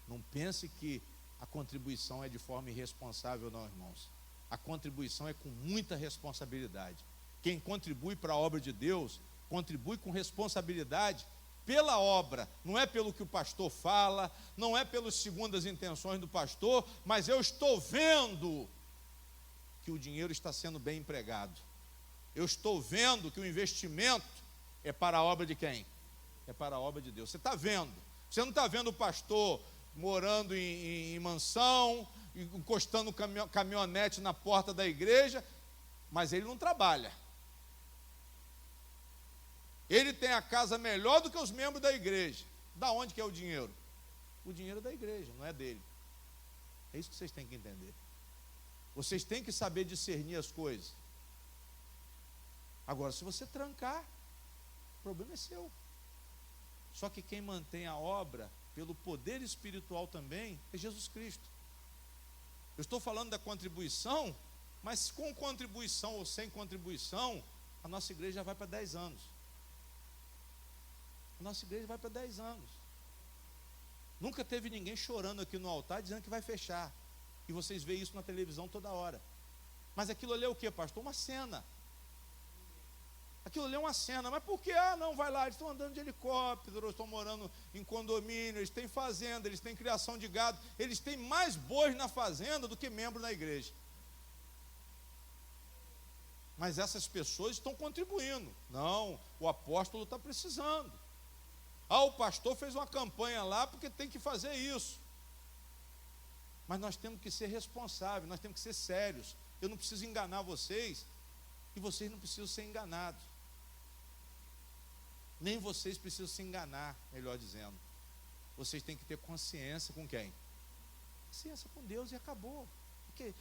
Não pense que a contribuição é de forma irresponsável, não, irmãos. A contribuição é com muita responsabilidade. Quem contribui para a obra de Deus, contribui com responsabilidade pela obra, não é pelo que o pastor fala, não é pelas segundas intenções do pastor, mas eu estou vendo que o dinheiro está sendo bem empregado. Eu estou vendo que o investimento é para a obra de quem? É para a obra de Deus. Você está vendo. Você não está vendo o pastor morando em mansão, encostando caminhonete na porta da igreja, mas ele não trabalha. Ele tem a casa melhor do que os membros da igreja. Da onde que é o dinheiro? O dinheiro é da igreja, não é dele. É isso que vocês têm que entender. Vocês têm que saber discernir as coisas. Agora, se você trancar, o problema é seu. Só que quem mantém a obra, pelo poder espiritual também, é Jesus Cristo. Eu estou falando da contribuição, mas com contribuição ou sem contribuição, a nossa igreja já vai para 10 anos. A nossa igreja vai para 10 anos. Nunca teve ninguém chorando aqui no altar, dizendo que vai fechar. E vocês veem isso na televisão toda hora. Mas aquilo ali é o que, pastor? Uma cena. Aquilo ali é uma cena. Mas por que? Não, vai lá, eles estão andando de helicóptero, estão morando em condomínio, eles têm fazenda, eles têm criação de gado, eles têm mais bois na fazenda do que membro na igreja. Mas essas pessoas estão contribuindo. Não, o apóstolo está precisando. O pastor fez uma campanha lá porque tem que fazer isso. Mas nós temos que ser responsáveis, nós temos que ser sérios. Eu não preciso enganar vocês, e vocês não precisam ser enganados. Nem vocês precisam se enganar, melhor dizendo. Vocês têm que ter consciência com quem? Consciência com Deus, e acabou. Porque,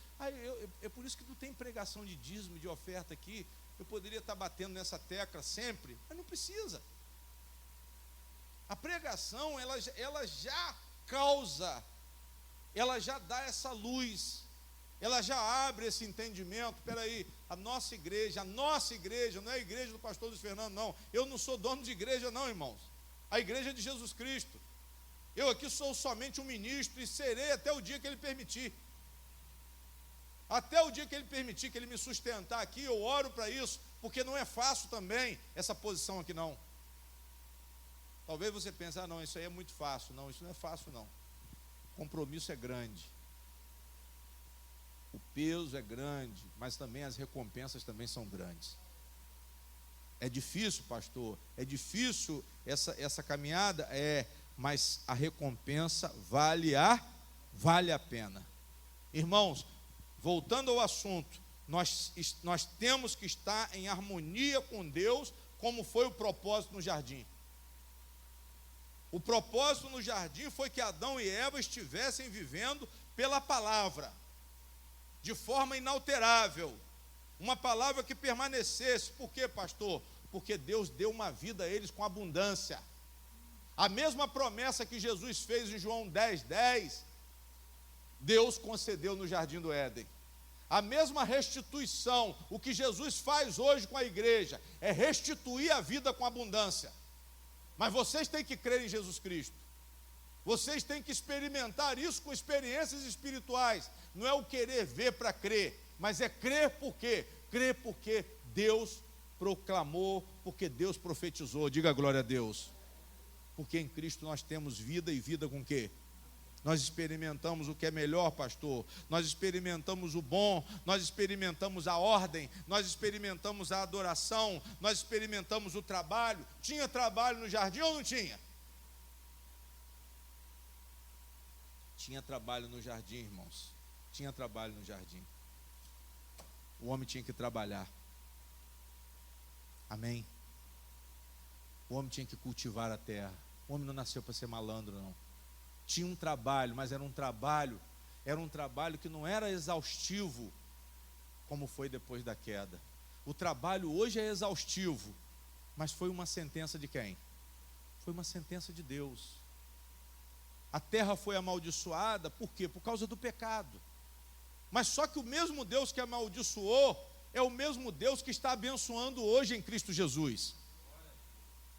é por isso que não tem pregação de dízimo, de oferta aqui. Eu poderia estar batendo nessa tecla sempre, mas não precisa. A pregação, ela já causa, ela já dá essa luz, ela já abre esse entendimento. Espera aí, a nossa igreja, não é a igreja do pastor Luiz Fernando, não. Eu não sou dono de igreja, não, irmãos. A igreja é de Jesus Cristo. Eu aqui sou somente um ministro e serei até o dia que Ele permitir. Até o dia que Ele permitir, que Ele me sustentar aqui, eu oro para isso, porque não é fácil também essa posição aqui, não. Talvez você pense, não, isso aí é muito fácil. Não, isso não é fácil, não. O compromisso é grande. O peso é grande, mas também as recompensas também são grandes. É difícil, pastor, é difícil essa caminhada, mas a recompensa vale a pena. Irmãos, voltando ao assunto, nós temos que estar em harmonia com Deus, como foi o propósito no jardim. O propósito no jardim foi que Adão e Eva estivessem vivendo pela palavra, de forma inalterável, uma palavra que permanecesse. Por quê, pastor? Porque Deus deu uma vida a eles com abundância. A mesma promessa que Jesus fez em João 10:10, Deus concedeu no jardim do Éden. A mesma restituição, o que Jesus faz hoje com a igreja, é restituir a vida com abundância. Mas vocês têm que crer em Jesus Cristo. Vocês têm que experimentar isso com experiências espirituais. Não é o querer ver para crer, mas é crer por quê? Crer porque Deus proclamou, porque Deus profetizou. Diga glória a Deus. Porque em Cristo nós temos vida, e vida com quê? Nós experimentamos o que é melhor, pastor. Nós experimentamos o bom, nós experimentamos a ordem, nós experimentamos a adoração, nós experimentamos o trabalho. Tinha trabalho no jardim ou não tinha? Tinha trabalho no jardim, irmãos. Tinha trabalho no jardim. O homem tinha que trabalhar. Amém? O homem tinha que cultivar a terra. O homem não nasceu para ser malandro, não. Tinha um trabalho, mas era um trabalho que não era exaustivo, como foi depois da queda. O trabalho hoje é exaustivo, mas foi uma sentença de quem? Foi uma sentença de Deus. A terra foi amaldiçoada, por quê? Por causa do pecado. Mas só que o mesmo Deus que amaldiçoou é o mesmo Deus que está abençoando hoje em Cristo Jesus.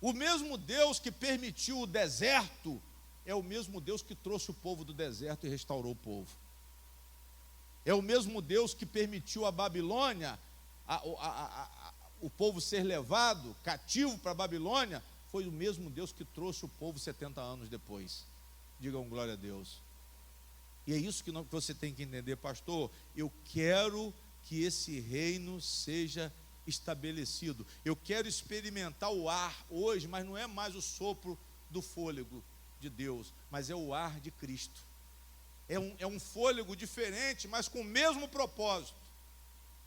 O mesmo Deus que permitiu o deserto é o mesmo Deus que trouxe o povo do deserto e restaurou o povo. É o mesmo Deus que permitiu a Babilônia, o povo ser levado cativo para a Babilônia. Foi o mesmo Deus que trouxe o povo 70 anos depois. Digam glória a Deus. E é isso que você tem que entender, pastor. Eu quero que esse reino seja estabelecido. Eu quero experimentar o ar hoje, mas não é mais o sopro do fôlego de Deus, mas é o ar de Cristo. É um fôlego diferente, mas com o mesmo propósito.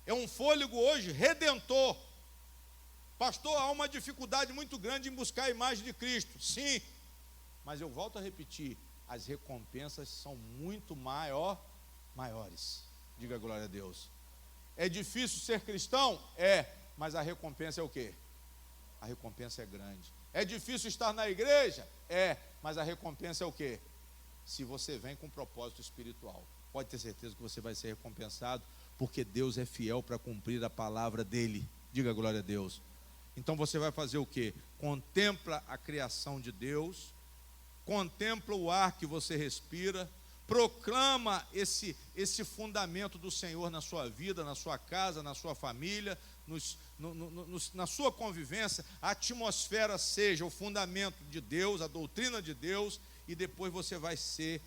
É um fôlego hoje redentor. Pastor, há uma dificuldade muito grande em buscar a imagem de Cristo. Sim, mas eu volto a repetir, as recompensas são muito maiores. Diga glória a Deus. É difícil ser cristão? É, mas a recompensa é o quê? A recompensa é grande. É difícil estar na igreja? É, mas a recompensa é o quê? Se você vem com propósito espiritual, pode ter certeza que você vai ser recompensado, porque Deus é fiel para cumprir a palavra dele. Diga glória a Deus. Então você vai fazer o quê? Contempla a criação de Deus, contempla o ar que você respira, proclama esse fundamento do Senhor na sua vida, na sua casa, na sua família, na sua convivência. A atmosfera seja o fundamento de Deus, a doutrina de Deus, e depois você vai ser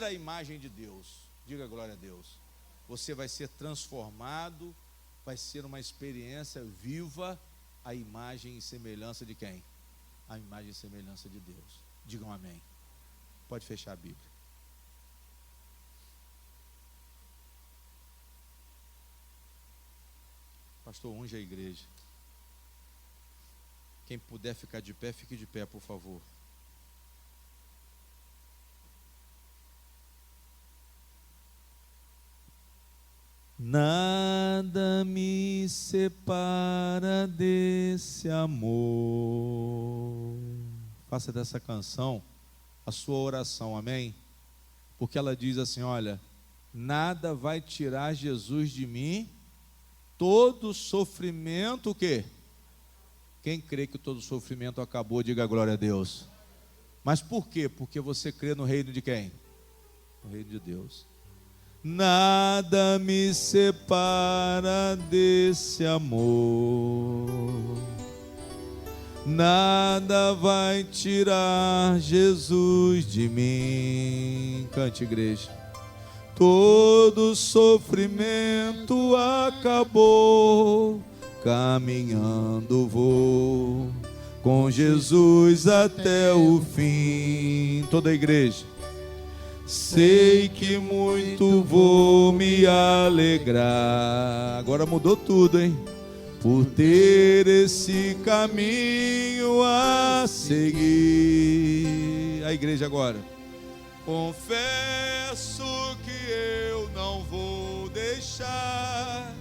a imagem de Deus. Diga glória a Deus. Você vai ser transformado, vai ser uma experiência viva, a imagem e semelhança de quem? A imagem e semelhança de Deus. Digam amém. Pode fechar a Bíblia. Pastor, unge a igreja. Quem puder ficar de pé, fique de pé, por favor. Nada me separa desse amor. Faça dessa canção a sua oração, amém? Porque ela diz assim, olha, nada vai tirar Jesus de mim, todo sofrimento, o quê? Quem crê que todo sofrimento acabou, diga glória a Deus. Mas por quê? Porque você crê no reino de quem? No reino de Deus. Nada me separa desse amor, nada vai tirar Jesus de mim. Cante, igreja. Todo sofrimento acabou, caminhando vou com Jesus até o fim. Toda a igreja. Sei que muito vou me alegrar. Agora mudou tudo, hein? Por ter esse caminho a seguir. A igreja agora. Confesso que eu não vou deixar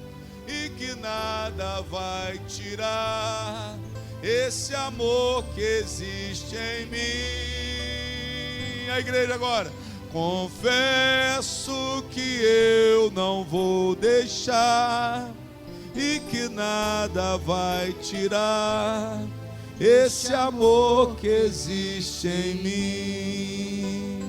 e que nada vai tirar esse amor que existe em mim. A igreja agora. Confesso que eu não vou deixar e que nada vai tirar esse amor que existe em mim.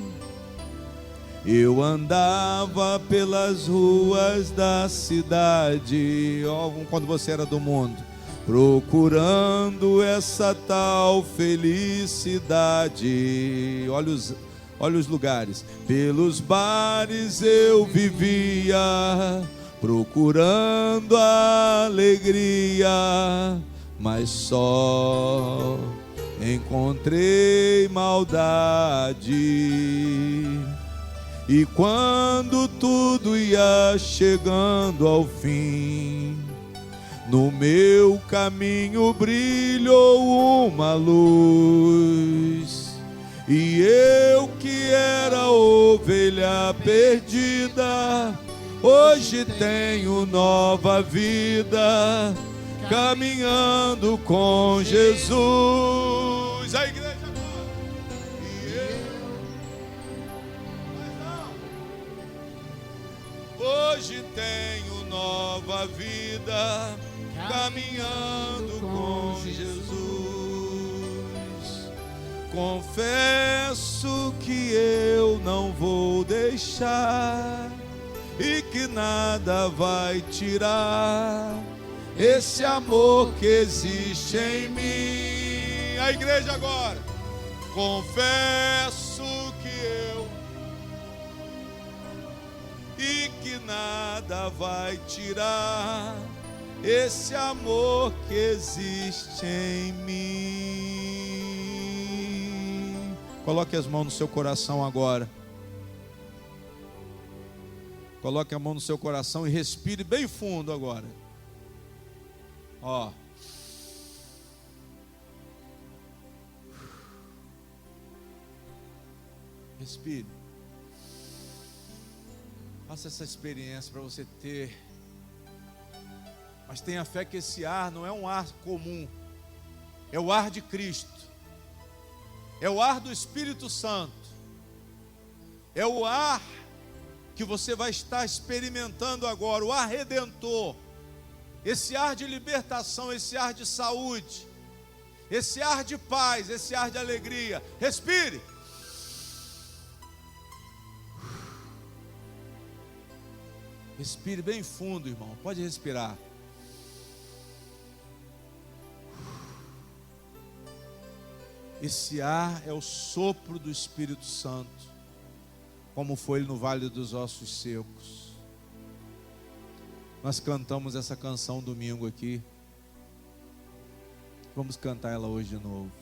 Eu andava pelas ruas da cidade, quando você era do mundo, procurando essa tal felicidade. Olha os lugares. Pelos bares eu vivia, procurando a alegria, mas só encontrei maldade. E quando tudo ia chegando ao fim, no meu caminho brilhou uma luz, e eu que era ovelha perdida, hoje tenho nova vida, caminhando com Jesus. A igreja agora. E eu, hoje tenho nova vida, caminhando com Jesus. Confesso que eu não vou deixar e que nada vai tirar esse amor que existe em mim. A igreja agora. Confesso que eu e que nada vai tirar esse amor que existe em mim. Coloque as mãos no seu coração agora. Coloque a mão no seu coração e respire bem fundo agora. Ó. Respire. Faça essa experiência para você ter. Mas tenha fé que esse ar não é um ar comum. É o ar de Cristo. É o ar do Espírito Santo. É o ar que você vai estar experimentando agora, o ar redentor. Esse ar de libertação, esse ar de saúde, esse ar de paz, esse ar de alegria. Respire. Respire bem fundo, irmão. Pode respirar. Esse ar é o sopro do Espírito Santo, como foi no Vale dos Ossos Secos. Nós cantamos essa canção domingo aqui. Vamos cantar ela hoje de novo.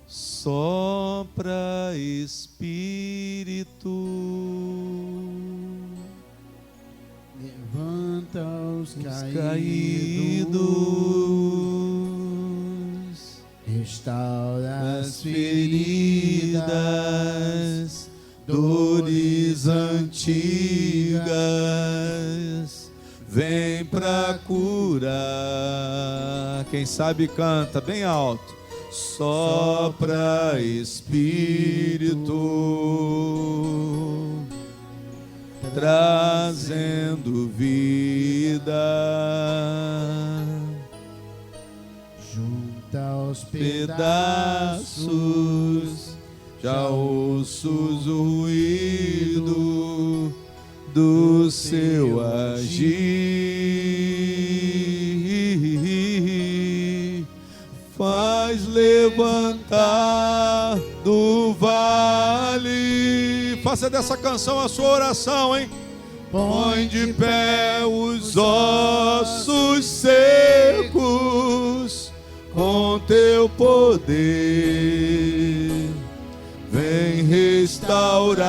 Sopra, Espírito, levanta os caídos, restaura as feridas, dores antigas, vem pra curar. Quem sabe canta bem alto. Sopra, Espírito, trazendo vida, junta os pedaços, já ouço o ruído do seu agir, faz levantar do vale. Faça dessa canção a sua oração, hein? Põe de pé os ossos secos com teu poder, vem restaurar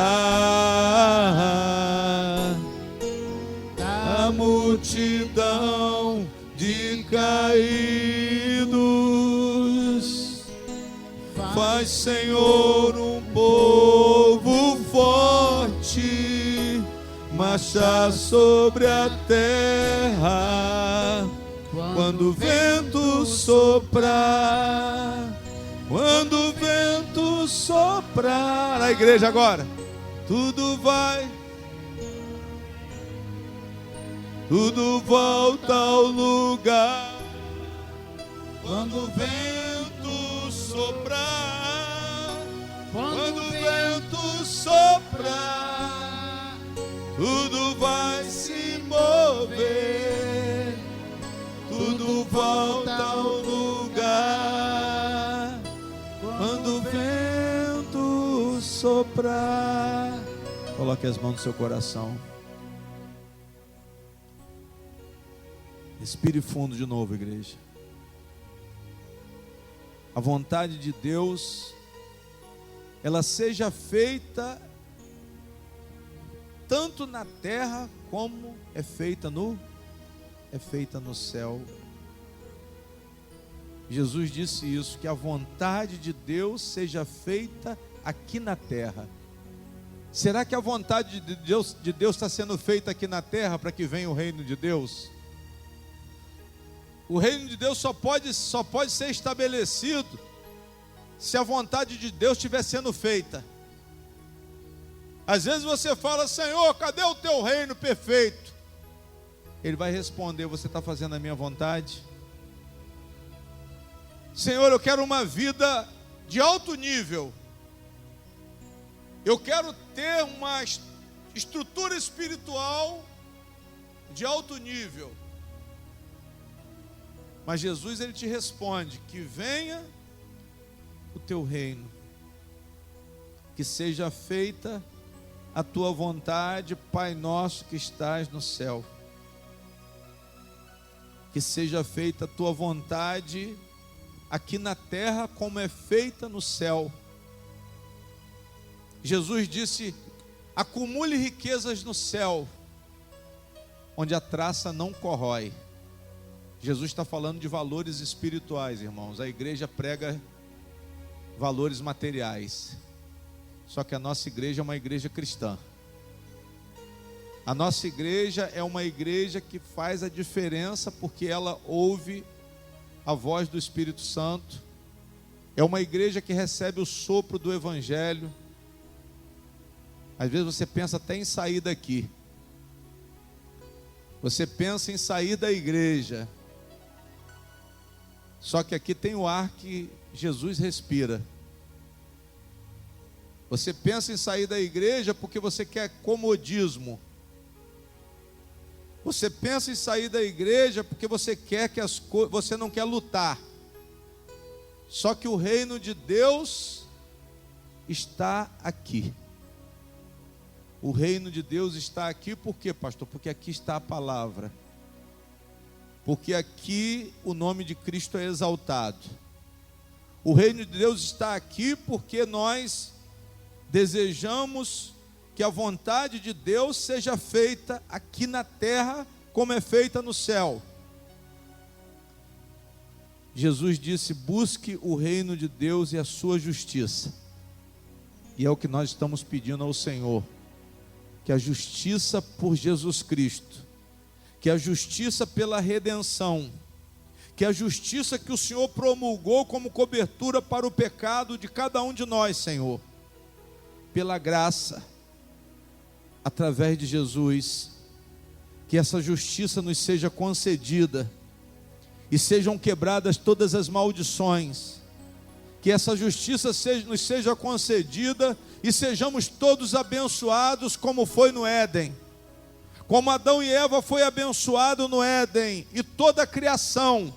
a multidão de caídos. Faz, Senhor, um povo forte marchar sobre a terra quando o vento soprar. Quando o vento soprar. A igreja agora. Tudo volta ao lugar Quando o vento soprar, quando o vento soprar, tudo vai se mover, tudo volta ao lugar. Quando o vento soprar, coloque as mãos no seu coração. Respire fundo de novo, igreja. A vontade de Deus, ela seja feita tanto na terra como é feita no céu. Jesus disse isso, que a vontade de Deus seja feita aqui na terra. Será que a vontade de Deus está sendo feita aqui na terra para que venha o reino de Deus? O reino de Deus só pode ser estabelecido se a vontade de Deus estiver sendo feita. Às vezes você fala: Senhor, cadê o teu reino perfeito? Ele vai responder: você está fazendo a minha vontade? Senhor, eu quero uma vida de alto nível. Eu quero ter uma estrutura espiritual de alto nível. Mas Jesus, ele te responde: que venha o teu reino, que seja feita a tua vontade, Pai nosso que estás no céu. Que seja feita a tua vontade aqui na terra como é feita no céu. Jesus disse: acumule riquezas no céu, onde a traça não corrói. Jesus está falando de valores espirituais, irmãos. A igreja prega valores materiais, só que a nossa igreja é uma igreja cristã. A nossa igreja é uma igreja que faz a diferença porque ela ouve a voz do Espírito Santo. É uma igreja que recebe o sopro do Evangelho. Às vezes você pensa até em sair daqui. Você pensa em sair da igreja. Só que aqui tem o ar que Jesus respira. Você pensa em sair da igreja porque você quer comodismo. Você pensa em sair da igreja porque você quer que você não quer lutar. Só que o reino de Deus está aqui. O reino de Deus está aqui por quê, pastor? Porque aqui está a palavra. Porque aqui o nome de Cristo é exaltado. O reino de Deus está aqui porque nós desejamos que a vontade de Deus seja feita aqui na terra como é feita no céu. Jesus disse: busque o reino de Deus e a sua justiça. E é o que nós estamos pedindo ao Senhor. Que a justiça por Jesus Cristo, que a justiça pela redenção, que a justiça que o Senhor promulgou como cobertura para o pecado de cada um de nós, Senhor, pela graça, através de Jesus, que essa justiça nos seja concedida e sejam quebradas todas as maldições, que essa justiça nos seja concedida e sejamos todos abençoados como foi no Éden. Como Adão e Eva foi abençoado no Éden e toda a criação,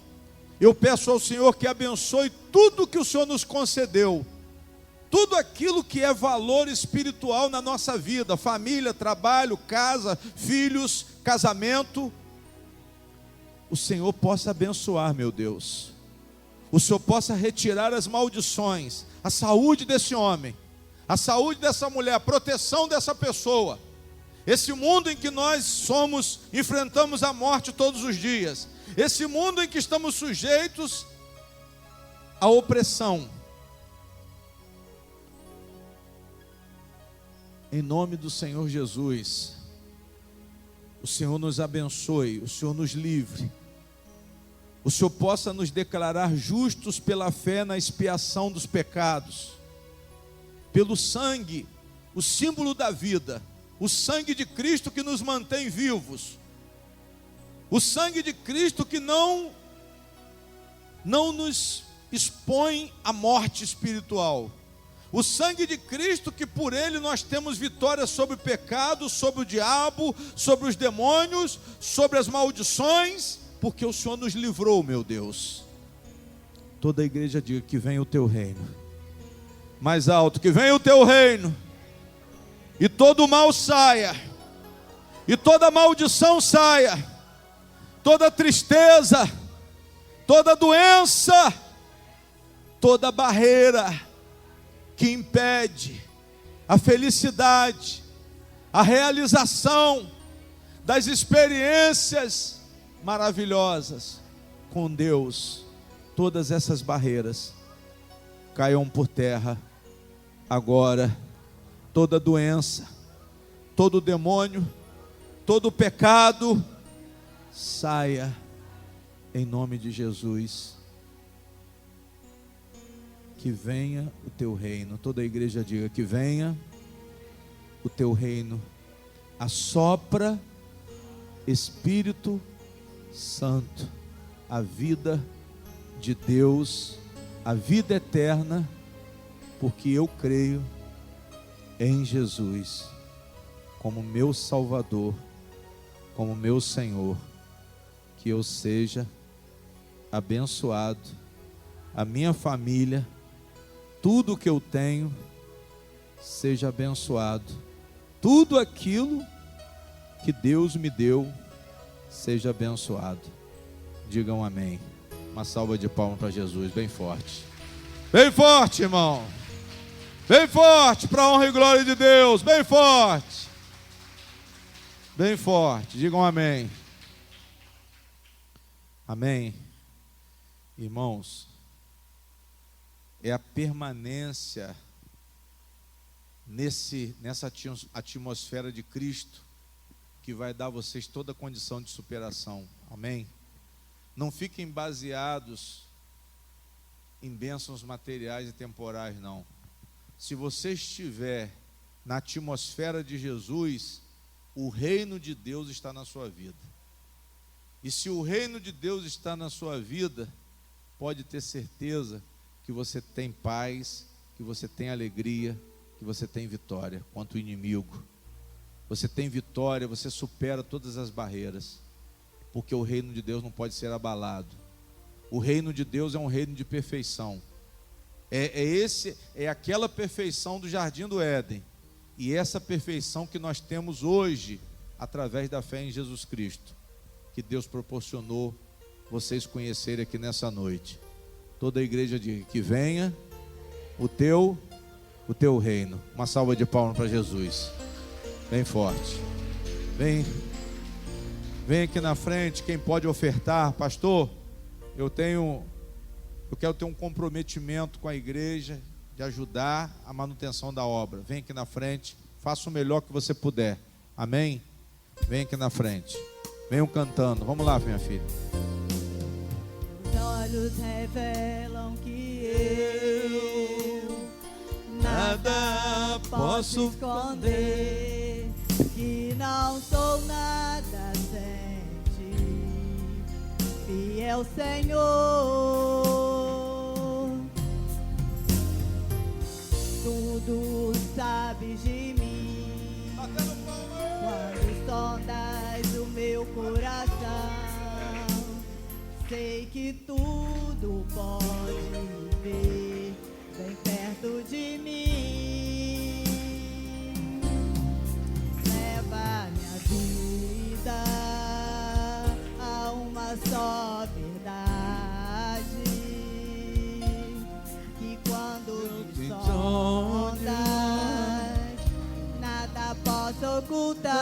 eu peço ao Senhor que abençoe tudo que o Senhor nos concedeu, tudo aquilo que é valor espiritual na nossa vida, família, trabalho, casa, filhos, casamento, o Senhor possa abençoar, meu Deus. O Senhor possa retirar as maldições, a saúde desse homem, a saúde dessa mulher, a proteção dessa pessoa. Esse mundo em que nós enfrentamos a morte todos os dias, esse mundo em que estamos sujeitos à opressão. Em nome do Senhor Jesus, o Senhor nos abençoe, o Senhor nos livre, o Senhor possa nos declarar justos pela fé na expiação dos pecados, pelo sangue, o símbolo da vida, o sangue de Cristo que nos mantém vivos, o sangue de Cristo que não não nos expõe à morte espiritual. O sangue de Cristo, que por ele nós temos vitória sobre o pecado, sobre o diabo, sobre os demônios, sobre as maldições, porque o Senhor nos livrou, meu Deus. Toda a igreja diga que venha o teu reino. Mais alto, que venha o teu reino. E todo o mal saia. E toda maldição saia. Toda tristeza, toda doença, toda barreira que impede a felicidade, a realização das experiências maravilhosas com Deus, todas essas barreiras caiam por terra agora. Toda doença, todo demônio, todo pecado, saia em nome de Jesus. Que venha o teu reino. Toda a igreja diga que venha o teu reino. Assopra, Espírito Santo, a vida de Deus, a vida eterna, porque eu creio em Jesus como meu Salvador, como meu Senhor. Que eu seja abençoado, a minha família, tudo que eu tenho seja abençoado, tudo aquilo que Deus me deu seja abençoado. Digam amém. Uma salva de palmas para Jesus, bem forte. Bem forte, irmão. Bem forte, para a honra e glória de Deus, bem forte. Bem forte, digam amém. Amém. Irmãos, é a permanência nessa atmosfera de Cristo que vai dar a vocês toda a condição de superação. Amém? Não fiquem baseados em bênçãos materiais e temporais, não. Se você estiver na atmosfera de Jesus, o reino de Deus está na sua vida. E se o reino de Deus está na sua vida, pode ter certeza que você tem paz, que você tem alegria, que você tem vitória contra o inimigo. Você tem vitória, você supera todas as barreiras, porque o reino de Deus não pode ser abalado. O reino de Deus é um reino de perfeição. É aquela perfeição do Jardim do Éden. E essa perfeição que nós temos hoje, através da fé em Jesus Cristo, que Deus proporcionou vocês conhecerem aqui nessa noite. Toda a igreja diz que venha o teu reino. Uma salva de palmas para Jesus. Bem forte. Vem aqui na frente, quem pode ofertar. Pastor, eu quero ter um comprometimento com a igreja de ajudar a manutenção da obra. Vem aqui na frente, faça o melhor que você puder. Amém? Vem aqui na frente. Venham cantando. Vamos lá, minha filha. Os olhos revelam que eu nada posso esconder, que não sou nada sem ti, fiel Senhor. Tudo sabes de mim, quando sondas o meu coração. Sei que tudo pode ver bem perto de mim. Leva minha vida a uma só verdade, que quando me sondas, nada posso ocultar.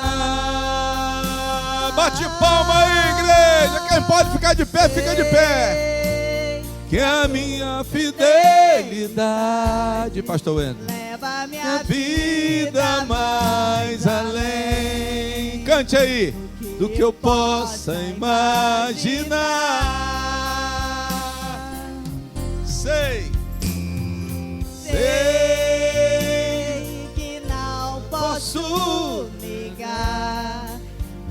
Bate palma aí, igreja. Quem pode ficar de pé, fica de pé. Que a minha fidelidade, pastor Wendel, leva minha vida mais além. Cante aí. Do que eu possa imaginar. Sei que não posso negar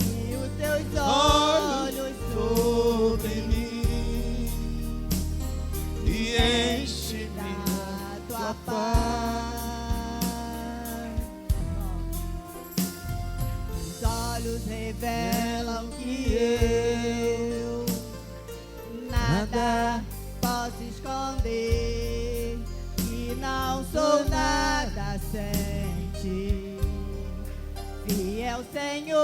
que os teus olhos sobre mim revelam que eu nada posso esconder, que não sou nada sem ti, fiel Senhor.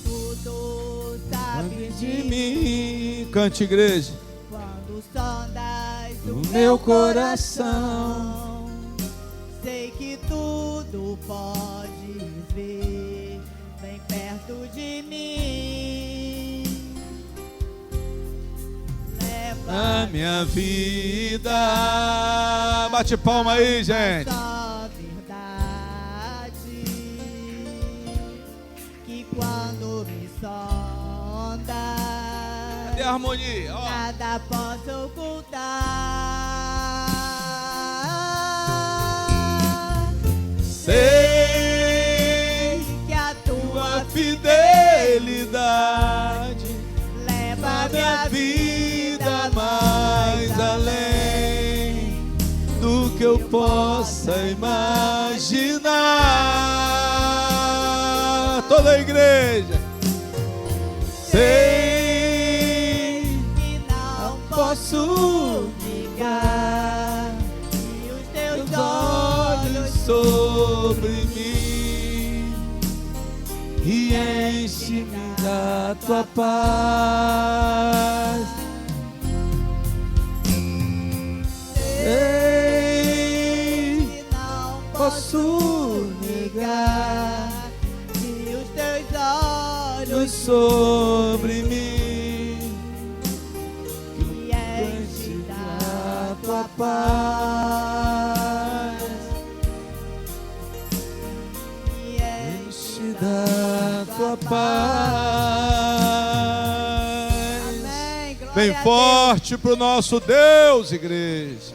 Tudo sabes de mim. Cante, igreja. quando sondas o O meu coração, sei que tudo podes ver bem perto de mim. Leva A minha vida. Bate palma aí, gente. só verdade, que quando me sonda, Cadê a harmonia? Ó. nada posso ocultar. Sei Que a tua tua fidelidade leva a a minha vida mais além do que eu possa imaginar. Toda a igreja. Sei que não posso negar, e os teus teus olhos sobre mim e enche-me da tua paz. Sei, que não posso negar, que os teus olhos sobre mim e enche da tua paz. e enche Enche da tua paz. Amém. Glória Bem a Deus. forte pro nosso Deus, igreja.